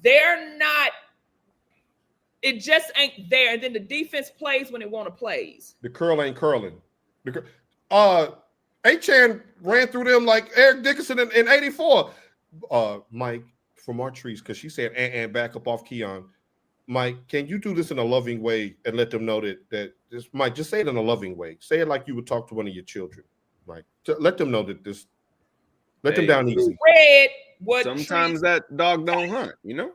They're not. It just ain't there. And then the defense plays when it want to plays. The curl ain't curling. A-Chan ran through them like Eric Dickerson in 84. Mike, from our trees, because she said, and back up off Keon. Mike, can you do this in a loving way and let them know that this, Mike, just say it in a loving way. Say it like you would talk to one of your children. Mike, let them know that this, let them down easy. Sometimes that dog don't hunt, you know?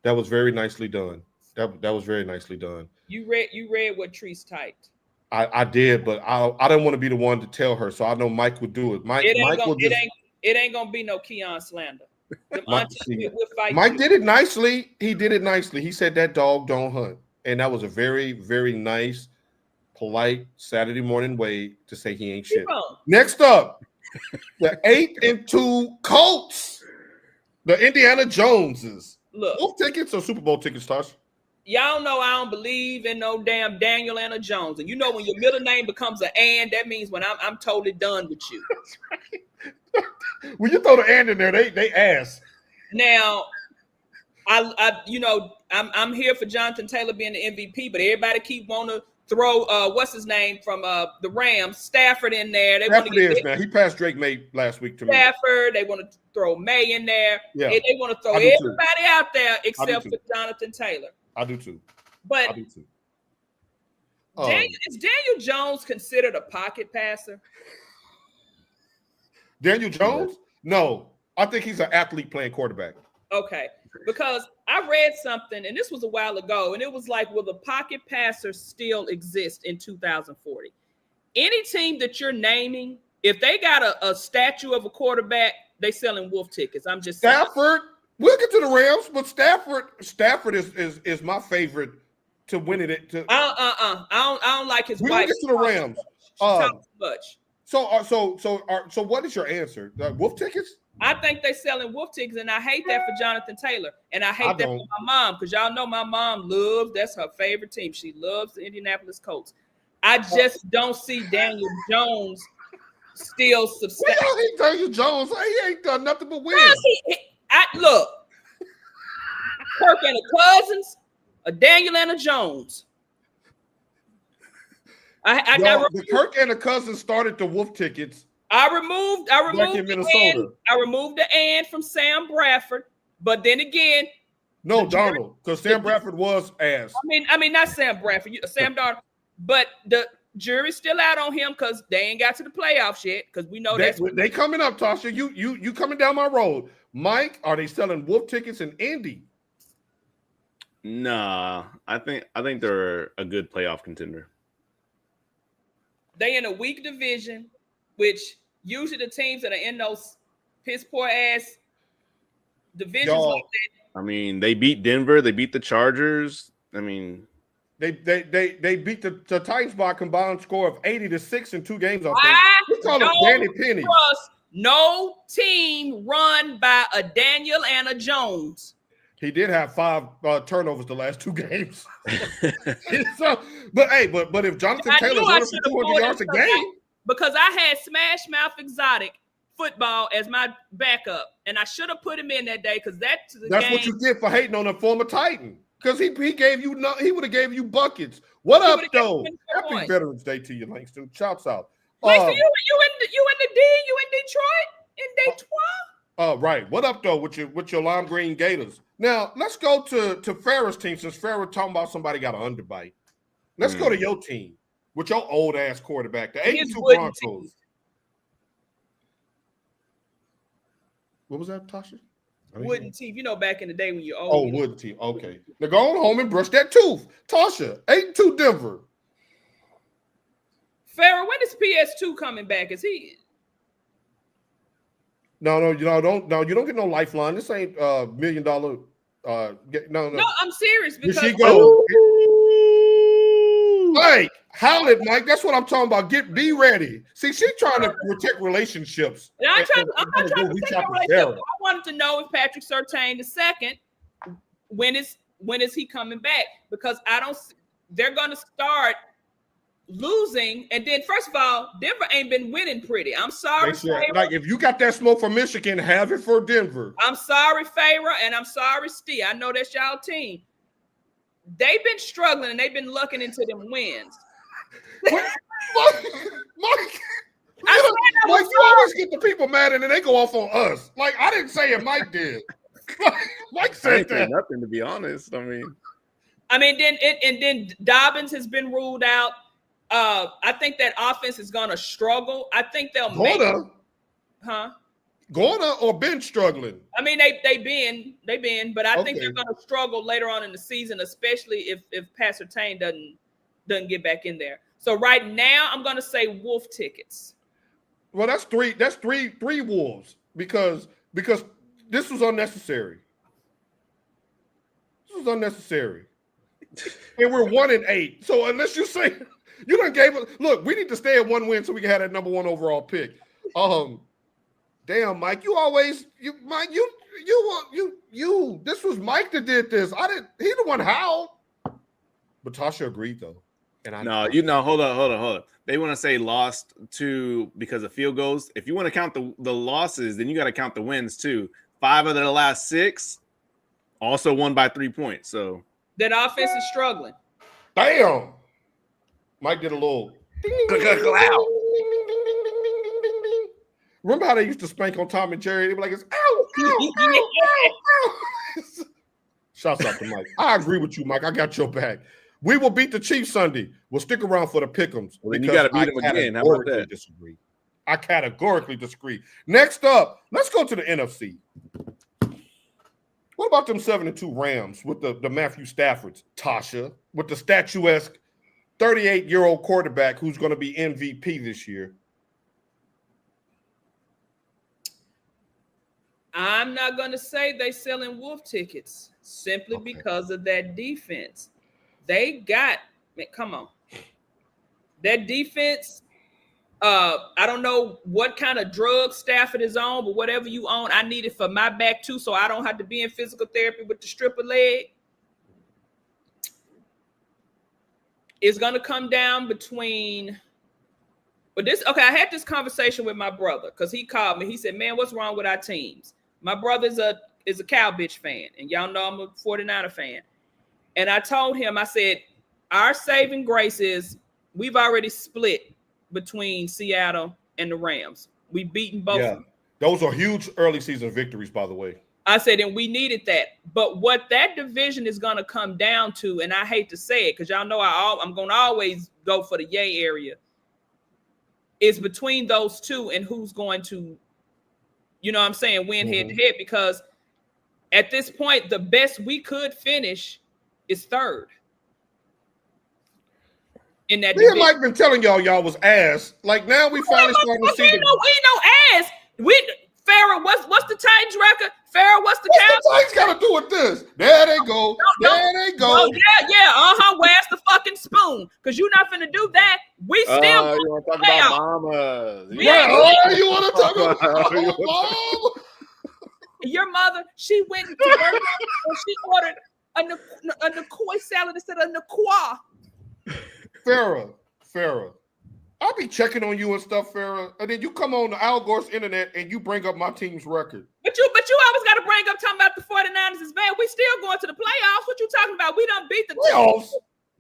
That was very nicely done. That was very nicely done. You read what Treese typed. I did, but I didn't want to be the one to tell her, so I know Mike would do it. It ain't gonna be no Keon slander. Mike did it nicely. He did it nicely. He said that dog don't hunt, and that was a very, very nice, polite Saturday morning way to say he ain't shit. Next up, the 8-2 Colts, the Indiana Joneses. Look, Wolf tickets or Super Bowl tickets, Tosh? Y'all know I don't believe in no damn Daniel Anna Jones. And you know when your middle name becomes an and, that means when I'm totally done with you. When you throw the and in there, they ass. Now, I'm here for Jonathan Taylor being the MVP, but everybody keep wanting to throw what's his name from the Rams, Stafford in there. Now he passed Drake May last week to Stafford. They want to throw May in there. Yeah, they want to throw everybody out there except for Jonathan Taylor. I do too. But is Daniel Jones considered a pocket passer? Daniel Jones? No. I think he's an athlete playing quarterback. Okay. Because I read something, and this was a while ago, and it was like, will the pocket passer still exist in 2040? Any team that you're naming, if they got a statue of a quarterback, they selling Wolf tickets. I'm just saying. Stafford. We'll get to the Rams, but Stafford is my favorite to win it. I don't like his wife. We'll get to the Rams. Much. So what is your answer? Wolf tickets? I think they're selling Wolf tickets, and I hate that for Jonathan Taylor, and I hate that for my mom, because y'all know my mom that's her favorite team. She loves the Indianapolis Colts. I just don't see Daniel Jones still substantial. Well, hate Daniel Jones. He ain't done nothing but win. Look, Kirk and the Cousins, a Daniel and a Jones. The Kirk and the Cousins started the Wolf tickets. I removed the and from Sam Bradford, but then again, no, Darnold, because Sam Bradford was ass. I mean, not Sam Bradford, Sam Darnold, but the jury's still out on him because they ain't got to the playoffs yet. Because we know they coming up, Tasha. You coming down my road, Mike? Are they selling Wolf tickets in Indy? Nah, I think they're a good playoff contender. They in a weak division. which usually the teams that are in those piss poor ass divisions like that. I mean, they beat Denver. They beat the Chargers. I mean, they beat the Titans by a combined score of 80-6 in 2 games. I think. We call them Danny Penny. No team run by a Daniel and a Jones. He did have 5 turnovers the last 2 games. But if Jonathan Taylor's running for 200 yards a game, because I had Smash Mouth Exotic football as my backup, and I should have put him in that day because that's what you get for hating on a former Titan. Because he gave you he would have gave you buckets. What up though? Happy Veterans Day to you, Langston. Shouts out. Langston, you in Detroit? Right. What up though with your lime green Gators? Now let's go to Farrah's team since Farrah talking about somebody got an underbite. Let's go to your team with your old ass quarterback, the 82 Broncos. Team. What was that, Tasha? Wooden teeth. You know, back in the day when you're old. Oh, wooden teeth. Okay. Now go on home and brush that tooth. Tasha, 82 Denver. Farrah, when is PS2 coming back? Is he? No, you don't get no lifeline. This ain't $1 million. No, I'm serious because she go. Mike, howl it, Mike. That's what I'm talking about. Be ready. See, she's trying to protect relationships. I'm not trying to protect relationships. I wanted to know if Patrick Surtain II, when is he coming back? Because they're gonna start losing, and then first of all, Denver ain't been winning pretty. I'm sorry, Farrah. Like if you got that smoke from Michigan, have it for Denver. I'm sorry, Farrah, and I'm sorry, Steve. I know that's y'all team. They've been struggling and they've been looking into them wins. Mike, you always get the people mad and then they go off on us. Like I didn't say it, Mike did. Mike said that. Nothing, to be honest. I mean, then Dobbins has been ruled out. I think that offense is going to struggle. I think they'll Gonna or been struggling? I mean, they've been, but I think they're going to struggle later on in the season, especially if Pastor Surtain doesn't get back in there. So right now, I'm going to say Wolf tickets. Well, that's three Wolves because this was unnecessary. This was unnecessary, and we're 1-8. So unless you say you done gave us, look, we need to stay at 1 win so we can have that number 1 overall pick. Damn, Mike, this was Mike that did this. He the one howled. But Tasha agreed though. Hold on. They want to say lost because of field goals. If you want to count the losses, then you got to count the wins too. 5 of their last 6 also won by 3 points. So that offense is struggling. Damn. Mike did a little Remember how they used to spank on Tom and Jerry? They were like, it's ow, ow, ow, ow, ow. Shouts out to Mike. I agree with you, Mike. I got your back. We will beat the Chiefs Sunday. We'll stick around for the pick'ems. Well, you got to beat them again. How about that? I categorically disagree. Next up, let's go to the NFC. What about them 7-2 Rams with the Matthew Staffords, Tasha, with the statuesque 38-year-old quarterback who's going to be MVP this year? I'm not going to say they selling Wolf tickets simply because of that defense. Come on. That defense, I don't know what kind of drug Stafford is on, but whatever you own, I need it for my back too, so I don't have to be in physical therapy with the stripper leg. It's going to come down between – I had this conversation with my brother because he called me. He said, man, what's wrong with our teams? My brother's is a cow bitch fan, and y'all know I'm a 49er fan. And I told him, I said, our saving grace is we've already split between Seattle and the Rams. We've beaten both. Yeah, those are huge early season victories, by the way. I said, and we needed that. But what that division is going to come down to, and I hate to say it because y'all know I'm going to always go for the yay area, is between those two and who's going to, you know what I'm saying, win head-to-head, because at this point, the best we could finish is third. in that Me and division. Mike been telling y'all was ass. Like now we finally starting to see we no ass. Farrah, what's the Titans record? Farrah, what's the What's the Titans got to do with this? There they go. There they go. Oh, yeah. Where's the fucking spoon? Because you're not finna do that. We still you want to talk about mamas? You want to talk about mom? Your mother, she went to work and she ordered a Nakoi salad instead of Nakoi. Farrah. I'll be checking on you and stuff, Farrah, and then you come on the Al Gore's internet and you bring up my team's record. But you always got to bring up talking about the 49ers is bad. We still going to the playoffs. What you talking about? We done beat the playoffs.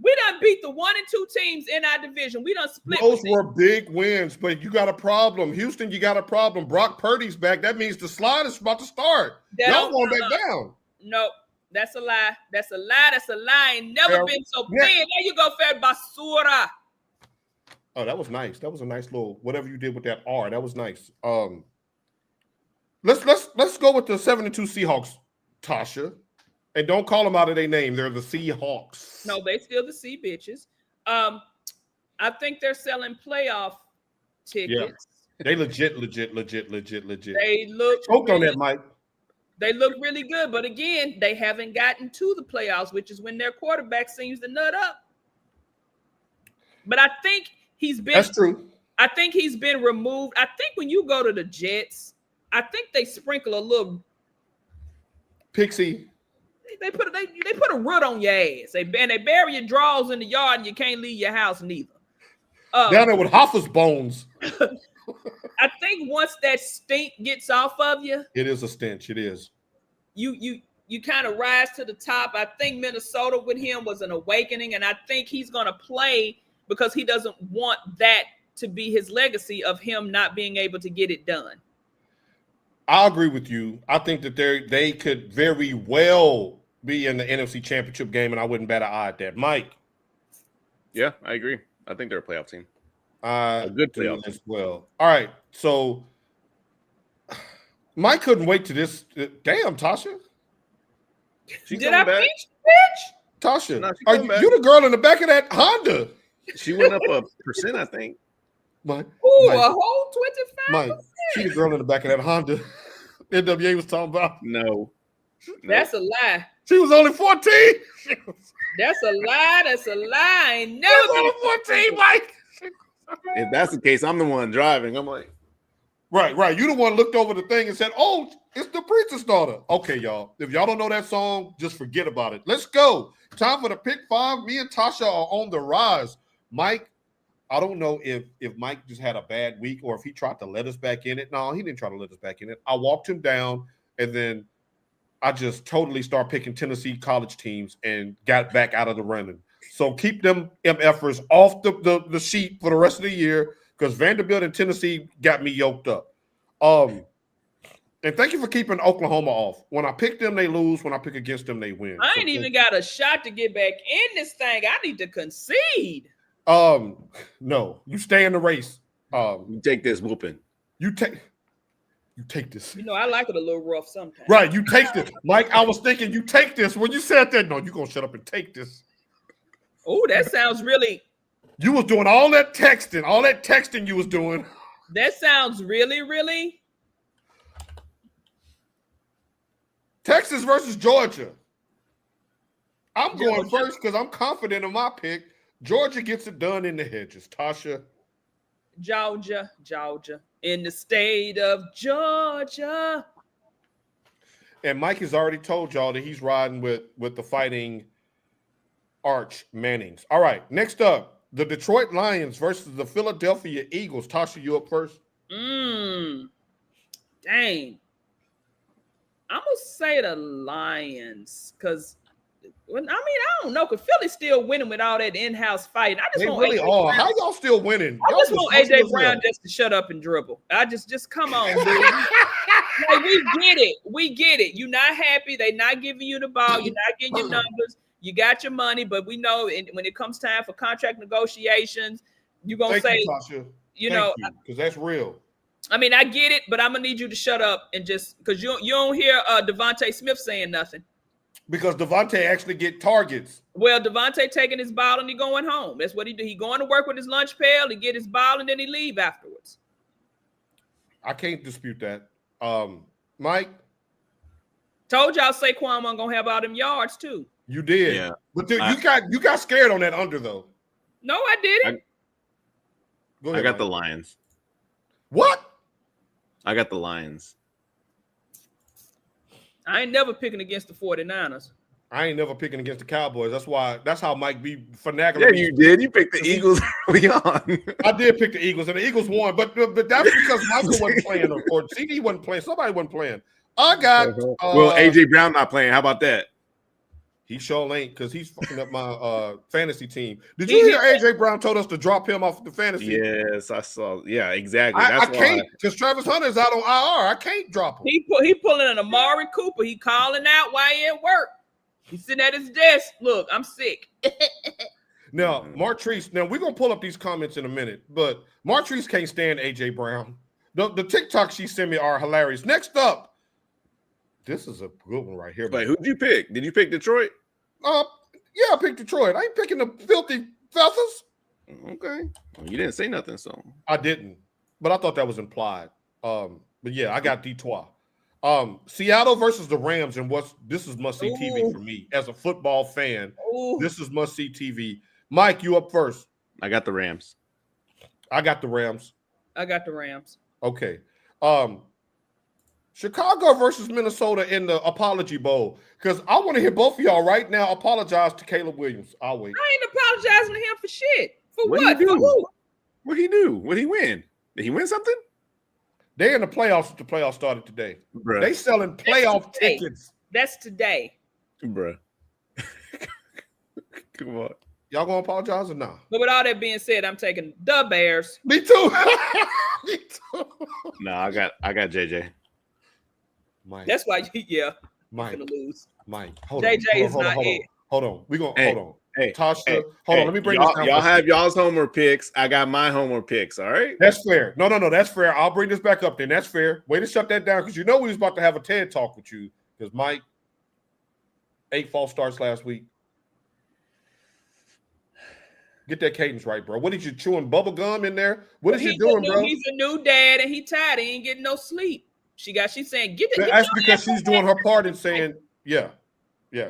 We done beat the 1 and 2 teams in our division. We done split. Those were big wins, but you got a problem. Houston, you got a problem. Brock Purdy's back. That means the slide is about to start. Y'all going back down. Nope. That's a lie. That's a lie. That's a lie. Ain't never been so big. There you go, Fed Basura. Oh, that was nice. That was a nice little whatever you did with that R. That was nice. Let's go with the 7-2 Seahawks, Tasha. And don't call them out of their name. They're the Seahawks. No, they still the Sea bitches. I think they're selling playoff tickets. Yeah. They legit. They look choked on that, Mike. They look really good, but again, they haven't gotten to the playoffs, which is when their quarterback seems to nut up. But I think that's true. I think he's been removed. I think when you go to the Jets, I think they sprinkle a little pixie. They put a root on your ass. They bury your drawers in the yard and you can't leave your house neither. Down there with Hoffa's bones. I think once that stink gets off of you, it is a stench. It is. You kind of rise to the top. I think Minnesota with him was an awakening, and I think he's going to play because he doesn't want that to be his legacy of him not being able to get it done. I agree with you. I think that they could very well be in the NFC Championship game, and I wouldn't bat an eye at that. Mike? Yeah, I agree. I think they're a playoff team. A good playoff as well. All right, so Mike couldn't wait to this. Damn, Tasha. Did I pinch, bitch? Tasha, are you the girl in the back of that Honda? She went up 1%, I think. Mike, a whole 25%. Mike, she the girl in the back of that Honda. NWA was talking about. No. That's a lie. She was only 14. That's a lie. That's a lie. Ain't never been 14, Mike. If that's the case, I'm the one driving. I'm like, right. You the one looked over the thing and said, "Oh, it's the preacher's daughter." Okay, y'all. If y'all don't know that song, just forget about it. Let's go. Time for the pick 5. Me and Tasha are on the rise. Mike, I don't know if Mike just had a bad week or if he tried to let us back in it. No, he didn't try to let us back in it. I walked him down, and then I just totally started picking Tennessee college teams and got back out of the running. So keep them MFers off the sheet for the rest of the year because Vanderbilt and Tennessee got me yoked up. And thank you for keeping Oklahoma off. When I pick them, they lose. When I pick against them, they win. I ain't even got a shot to get back in this thing. I need to concede. No, you stay in the race. You take this whooping. You take this. You know, I like it a little rough sometimes. Right, you take this. Mike, I was thinking you take this. When you said that, no, you're going to shut up and take this. Oh, that sounds really. You was doing all that texting you was doing. That sounds really, really. Texas versus Georgia. I'm going first because I'm confident in my pick. Georgia gets it done in the hedges. Tasha. Georgia. In the state of Georgia. And Mike has already told y'all that he's riding with the Fighting Arch Mannings. All right, next up, the Detroit Lions versus the Philadelphia Eagles. Tasha, you up first? Dang. I'm going to say the Lions because, I don't know, because Philly's still winning with all that in-house fighting. I just they want really are. How y'all still winning? I just want A.J. Brown just to shut up and dribble. Just come on, dude. Like, we get it. You're not happy. They're not giving you the ball. You're not getting your numbers. You got your money, but we know when it comes time for contract negotiations, you're going to say, you know, because that's real. I mean, I get it, but I'm going to need you to shut up and just because you don't hear Devontae Smith saying nothing. Because Devontae actually get targets. Well, Devontae taking his ball and he going home. That's what he do. He going to work with his lunch pail. He get his ball and then he leave afterwards. I can't dispute that. Mike? Told y'all Saquon wasn't going to have all them yards too. You did. Yeah. But you got scared on that under, though. No, I didn't. Go ahead, I got Mike. the Lions. What? I got the Lions. I ain't never picking against the 49ers. I ain't never picking against the Cowboys. That's how Mike be finagling. Yeah, you did. You picked the Eagles early on. I did pick the Eagles, and the Eagles won. But that's because Michael wasn't playing, or CD wasn't playing. Somebody wasn't playing. I got well, AJ Brown not playing. How about that? He sure ain't, because he's fucking up my fantasy team. Did you hear AJ Brown told us to drop him off the fantasy? Yes, I saw. Yeah, exactly. I can't, because Travis Hunter's out on IR. I can't drop him. He pulling an Amari Cooper. He calling out while he at work. He's sitting at his desk. Look, I'm sick. Now, Martrice, now we're going to pull up these comments in a minute, but Martrice can't stand AJ Brown. The TikToks she sent me are hilarious. Next up, this is a good one right here. Wait, who'd you pick? Did you pick Detroit? Yeah, I picked Detroit. I ain't picking the filthy feathers. Okay. Well, you didn't say nothing, so. I didn't, but I thought that was implied. But yeah, I got Detroit. Seattle versus the Rams, and this is must-see TV for me. As a football fan, this is must-see TV. Mike, you up first. I got the Rams. I got the Rams. I got the Rams. Okay. Chicago versus Minnesota in the Apology Bowl. Because I want to hear both of y'all right now apologize to Caleb Williams. I'll wait. I ain't apologizing to him for shit. For what? What'd he do? For who? What'd he do? What'd he win? Did he win something? They're in the playoffs. The playoffs started today. Bruh. They selling playoff tickets. That's today. Bruh. Come on. Y'all gonna apologize or not? But with all that being said, I'm taking the Bears. Me too. Me too. No, I got JJ. Mike. That's why, yeah, Mike. I'm gonna lose. Mike. Hold JJ on. is not it. Hold on. We gonna Hey, hold on. Hey, Tasha, hold on. Let me bring this down. Y'all have y'all's homer picks. I got my homer picks. All right. That's fair. No. That's fair. I'll bring this back up then. That's fair. Way to shut that down, because you know we was about to have a TED talk with you, because Mike 8 false starts last week. Get that cadence right, bro. What did you chewing bubble gum in there? What is you doing, bro? He's a new dad and he tired. He ain't getting no sleep. She's saying, get it. That's because she's doing her part and saying, yeah,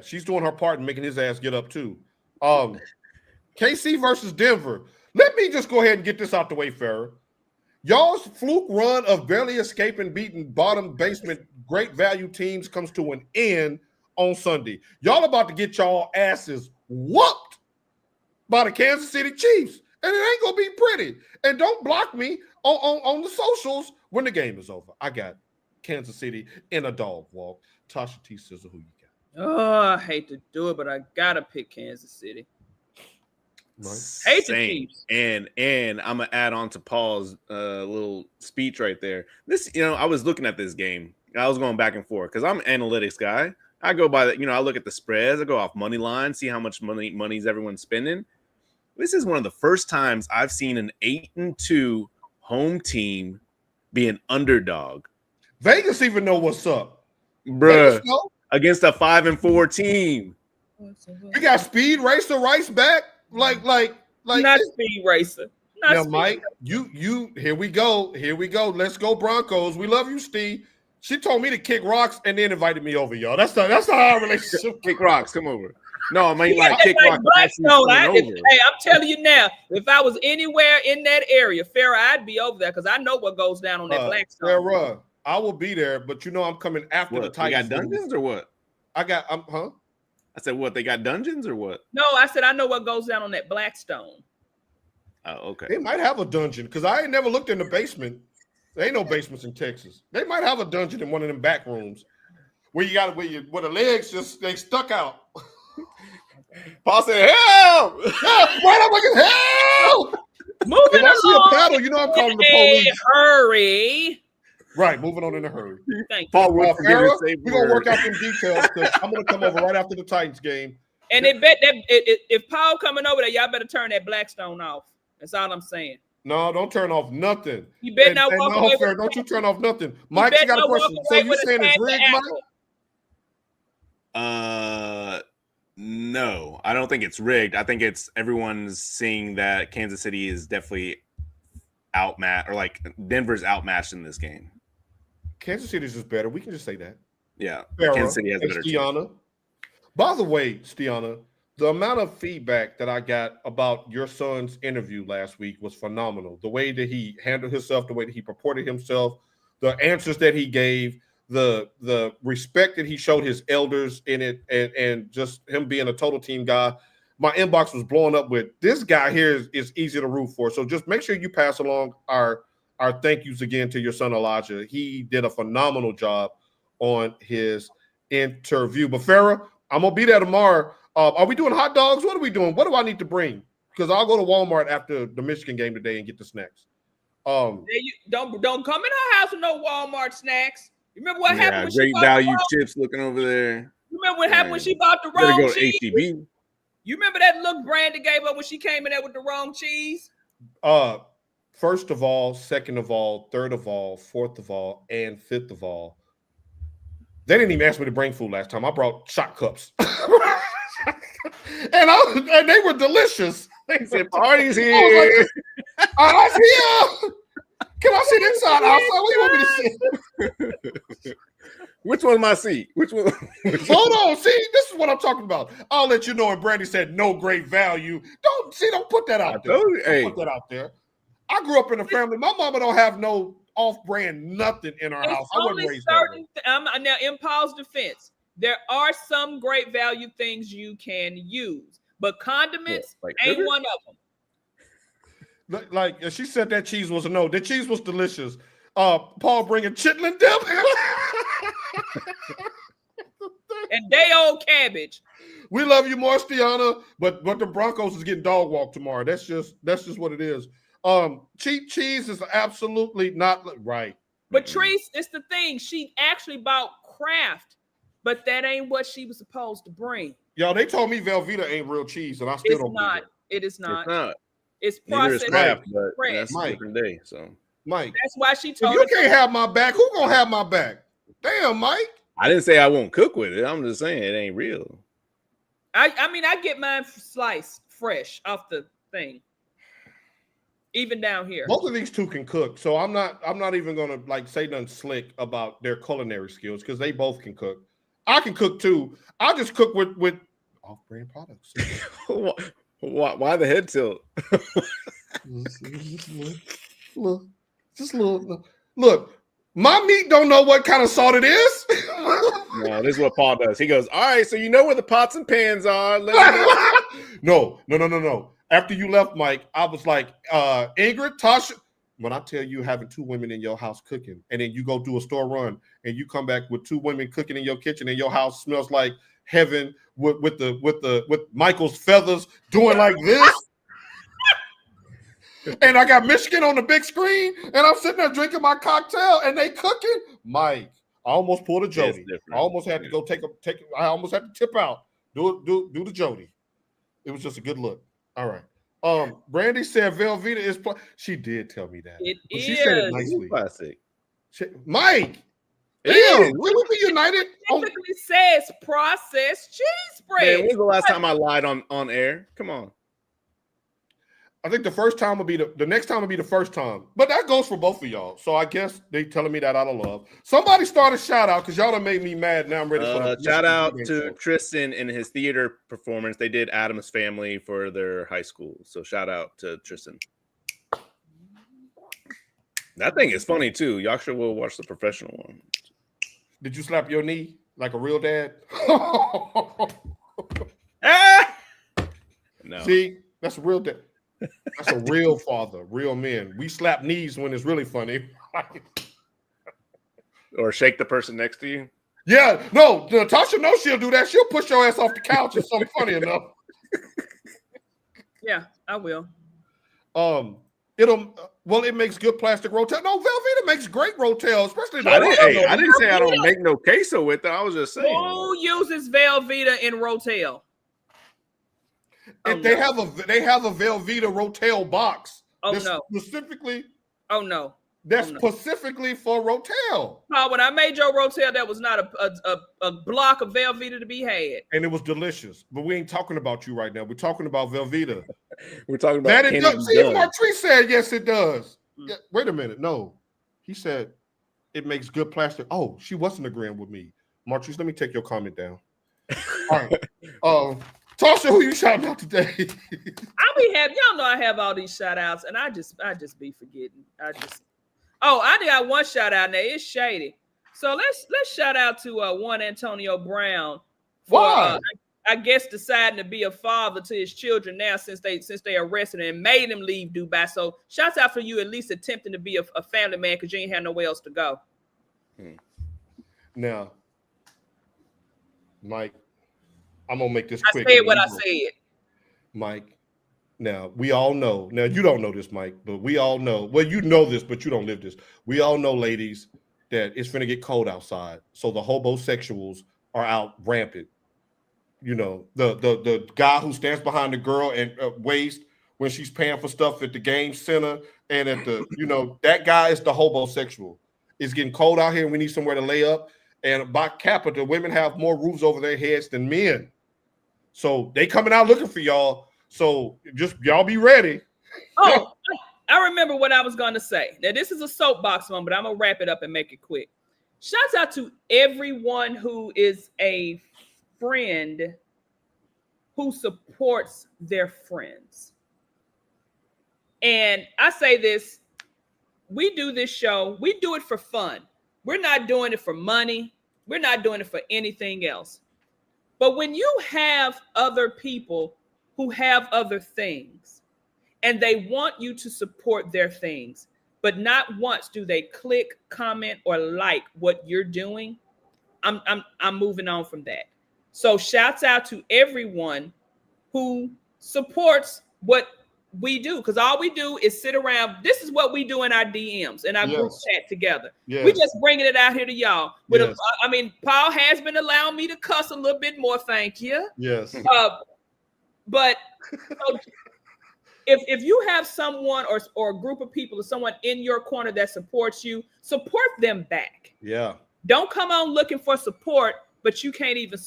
she's doing her part and making his ass get up too. KC versus Denver. Let me just go ahead and get this out the way, Farrah. Y'all's fluke run of barely escaping beating bottom basement great value teams comes to an end on Sunday. Y'all about to get y'all asses whooped by the Kansas City Chiefs, and it ain't gonna be pretty. And don't block me on the socials when the game is over. I got Kansas City in a dog walk. Tasha T. Sizzle, who you got? Oh, I hate to do it, but I gotta pick Kansas City. Right. Hate the Chiefs. And I'm gonna add on to Paul's little speech right there. This, I was looking at this game. I was going back and forth because I'm an analytics guy. I go by the, I look at the spreads. I go off money line, see how much money's everyone's spending. This is one of the first times I've seen an 8-2 home team be an underdog. Vegas even know what's up, bruh. Against a 5-4 team. We got Speed Racer Rice back, like not Speed Racer. Now, Mike, you here we go. Let's go Broncos. We love you, Steve. She told me to kick rocks and then invited me over, y'all. That's not our relationship. Kick rocks, come over. No, I mean kick rocks. Hey, I'm telling you now, if I was anywhere in that area, Farrah, I'd be over there because I know what goes down on that Blackstone. Farrah, I will be there, but I'm coming after the Titans. They got dungeons or what? I said what? They got dungeons or what? No, I said I know what goes down on that Blackstone. Oh, okay. They might have a dungeon because I ain't never looked in the basement. There ain't no basements in Texas. They might have a dungeon in one of them back rooms where where the legs they stuck out. Paul said, "Help! Right, I'm like, help!" Moving if I see along. a paddle, I'm calling the police. Hurry! Right, moving on in a hurry. Thank Paul, we're gonna work out some details because I'm gonna come over right after the Titans game. And they bet that if Paul coming over there, y'all better turn that Blackstone off. That's all I'm saying. No, don't turn off nothing. You better not walk away. Don't you turn off nothing. Mike, you got a question. So you saying it's rigged, Mike? No, I don't think it's rigged. I think it's everyone's seeing that Kansas City is definitely outmatched, or like Denver's outmatched in this game. Kansas City is just better. We can just say that. Yeah, Farrah Kansas City has a better team. By the way, Stiana, the amount of feedback that I got about your son's interview last week was phenomenal. The way that he handled himself, the way that he purported himself, the answers that he gave, the respect that he showed his elders in it, and just him being a total team guy. My inbox was blowing up with this guy here is easy to root for. So just make sure you pass along our thank yous again to your son Elijah. He did a phenomenal job on his interview. But Farrah, I'm gonna be there tomorrow. Are we doing hot dogs? What are we doing? What do I need to bring? Because I'll go to Walmart after the Michigan game today and get the snacks. Don't come in our house with no Walmart snacks. You remember what happened when great she bought value chips looking over there. You remember what happened when she bought the wrong go cheese? to HEB. You remember that look Brandy gave up when she came in there with the wrong cheese? First of all, second of all, third of all, fourth of all, and fifth of all. They didn't even ask me to bring food last time. I brought shot cups. and they were delicious. They said, party's here. I was here. Can I sit inside, outside? What do you want me to sit? Which one my seat? Which one? Hold on. See, this is what I'm talking about. I'll let you know. And Brandy said no great value. Don't put that out there. Put that out there. I grew up in a family. My mama don't have no off-brand nothing in our house. I wasn't raised that way. Now, in Paul's defense, there are some great value things you can use, but condiments ain't one of them. Like she said, that cheese was a no. The cheese was delicious. Paul bringing chitlin dip and day old cabbage. We love you more, Stiana, but the Broncos is getting dog walk tomorrow. That's just what it is. Cheap cheese is absolutely not right. But Treese, it's the thing. She actually bought Kraft, but that ain't what she was supposed to bring. Y'all, they told me Velveeta ain't real cheese, and I still don't believe it. It is not. It's not. It's processed. Kraft, but that's a different day. So, Mike, that's why she told. If you can't have my back, who gonna have my back? Damn, Mike. I didn't say I won't cook with it. I'm just saying it ain't real. I mean, I get mine sliced fresh off the thing. Even down here. Both of these two can cook, so I'm not even gonna like say nothing slick about their culinary skills because they both can cook. I can cook too. I just cook with off-brand products. Why the head tilt? Look. My meat don't know what kind of salt it is. No, this is what Paul does. He goes, all right, so you know where the pots and pans are. No. After you left, Mike, I was like, Ingrid, Tasha, when I tell you having two women in your house cooking, and then you go do a store run, and you come back with two women cooking in your kitchen, and your house smells like heaven with Michael's feathers doing like this. And I got Michigan on the big screen, and I'm sitting there drinking my cocktail, and they cooking. Mike, I almost pulled a Jody. I almost had to go take. I almost had to tip out. Do the Jody. It was just a good look. All right. Brandy said Velveeta is. She did tell me that. It is. She said it nicely. Classic. Mike. Damn, we united. It says processed cheese spread. Man, when's the last time I lied on air? Come on. I think the first time will be the next time will be the first time. But that goes for both of y'all. So I guess they telling me that out of love. Somebody start a shout out because y'all done made me mad. Now I'm ready for the shout out to Tristan and his theater performance. They did Addams Family for their high school. So shout out to Tristan. That thing is funny too. Y'all should will watch the professional one. Did you slap your knee like a real dad? No. See, that's a real dad. That's a real father, real men. We slap knees when it's really funny. Or shake the person next to you. Yeah, no, Natasha knows she'll do that. She'll push your ass off the couch if something funny enough. Yeah, I will. It makes good plastic rotel. No, Velveeta makes great rotel, especially. I didn't say I don't make no queso with it. I was just saying. Who uses Velveeta in rotel? If they have a Velveeta rotel box. Oh no! Specifically. Oh no! That's specifically for Rotel. When I made your Rotel, that was not a block of Velveeta to be had. And it was delicious. But we ain't talking about you right now. We're talking about Velveeta. We're talking about that. It does. See, Martrese said yes, it does. Yeah, wait a minute. No. He said it makes good plastic. Oh, she wasn't agreeing with me. Martrese, let me take your comment down. All right. Tasha, who you shouting out today? I'll be happy. Y'all know I have all these shout outs, and I just be forgetting. I got one shout out there. It's Shady. So let's shout out to one Antonio Brown for I guess deciding to be a father to his children now since they arrested him and made him leave Dubai. So shouts out for you at least attempting to be a family man because you ain't had nowhere else to go. Now, Mike, I'm gonna make this quick. I said what I said. Mike, now we all know. Now you don't know this, Mike, but we all know. Well, you know this, but you don't live this. We all know, ladies, that it's gonna get cold outside. So the hobosexuals are out rampant. You know, the guy who stands behind the girl and waist when she's paying for stuff at the game center and at the, that guy is the hobosexual. It's getting cold out here and we need somewhere to lay up. And by capita, women have more roofs over their heads than men. So they coming out looking for y'all. So just y'all be ready. Oh, I remember what I was going to say. Now, this is a soapbox one, but I'm going to wrap it up and make it quick. Shouts out to everyone who is a friend who supports their friends. And I say this, we do this show, we do it for fun. We're not doing it for money. We're not doing it for anything else. But when you have other people who have other things and they want you to support their things, but not once do they click, comment, or like what you're doing, I'm moving on from that. So shouts out to everyone who supports what we do, because all we do is sit around. This is what we do in our DMs and our group chat together. We just bringing it out here to y'all. Paul has been allowing me to cuss a little bit more. Thank you. Yes. But if you have someone or a group of people or someone in your corner that supports you, support them back. Yeah. Don't come on looking for support, but you can't even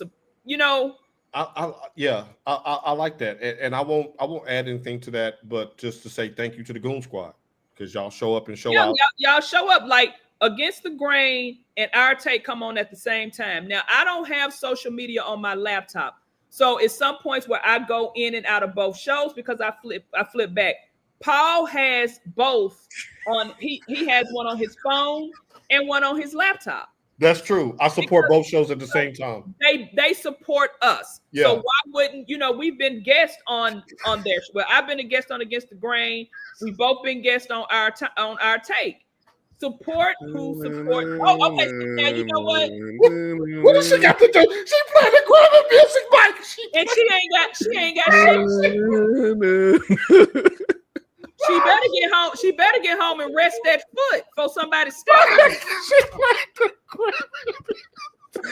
I like that, and I won't add anything to that, but just to say thank you to the Goon Squad because y'all show up and show out. Y'all show up like Against the Grain and Our Take come on at the same time. Now I don't have social media on my laptop, so at some points where I go in and out of both shows because I flip back. Paul has both on. He has one on his phone and one on his laptop. That's true. I support both shows at the same time. They support us. Yeah. So why wouldn't we've been guests on their well, I've been a guest on Against the Grain. We've both been guests on our Take. Support who support. Oh, okay. Now you know what? What does she got to do? She playing the grammar music, Mike. And she ain't got shit. She better get home and rest that foot for somebody step on it.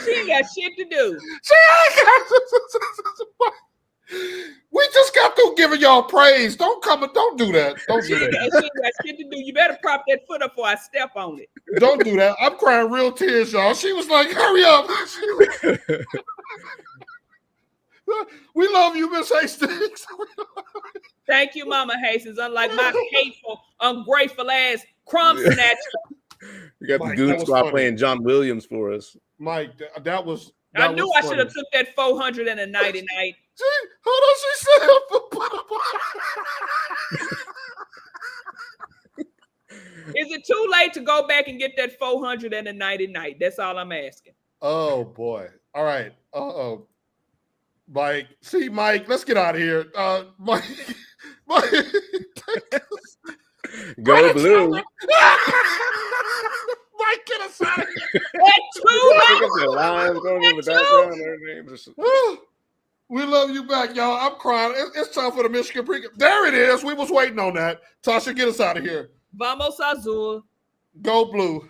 She ain't got shit to do. We just got through giving y'all praise. Don't do that. Don't do that. She ain't got shit to do. You better prop that foot up before I step on it. Don't do that. I'm crying real tears, y'all. She was like, hurry up. We love you, Miss Hastings. Thank you, Mama Hastings. Unlike my hateful, ungrateful ass crumb snatcher. We got the Goon Squad playing John Williams for us. Mike, that was. I knew I should have took that 490 night. How does she say? Is it too late to go back and get that 490 night? That's all I'm asking. Oh boy! All right. Mike, let's get out of here. Mike, go Blue. Mike, get us out of here. We love you back, y'all. I'm crying. It's time for the Michigan pregame. There it is. We was waiting on that. Tasha, get us out of here. Vamos Azul. Go Blue.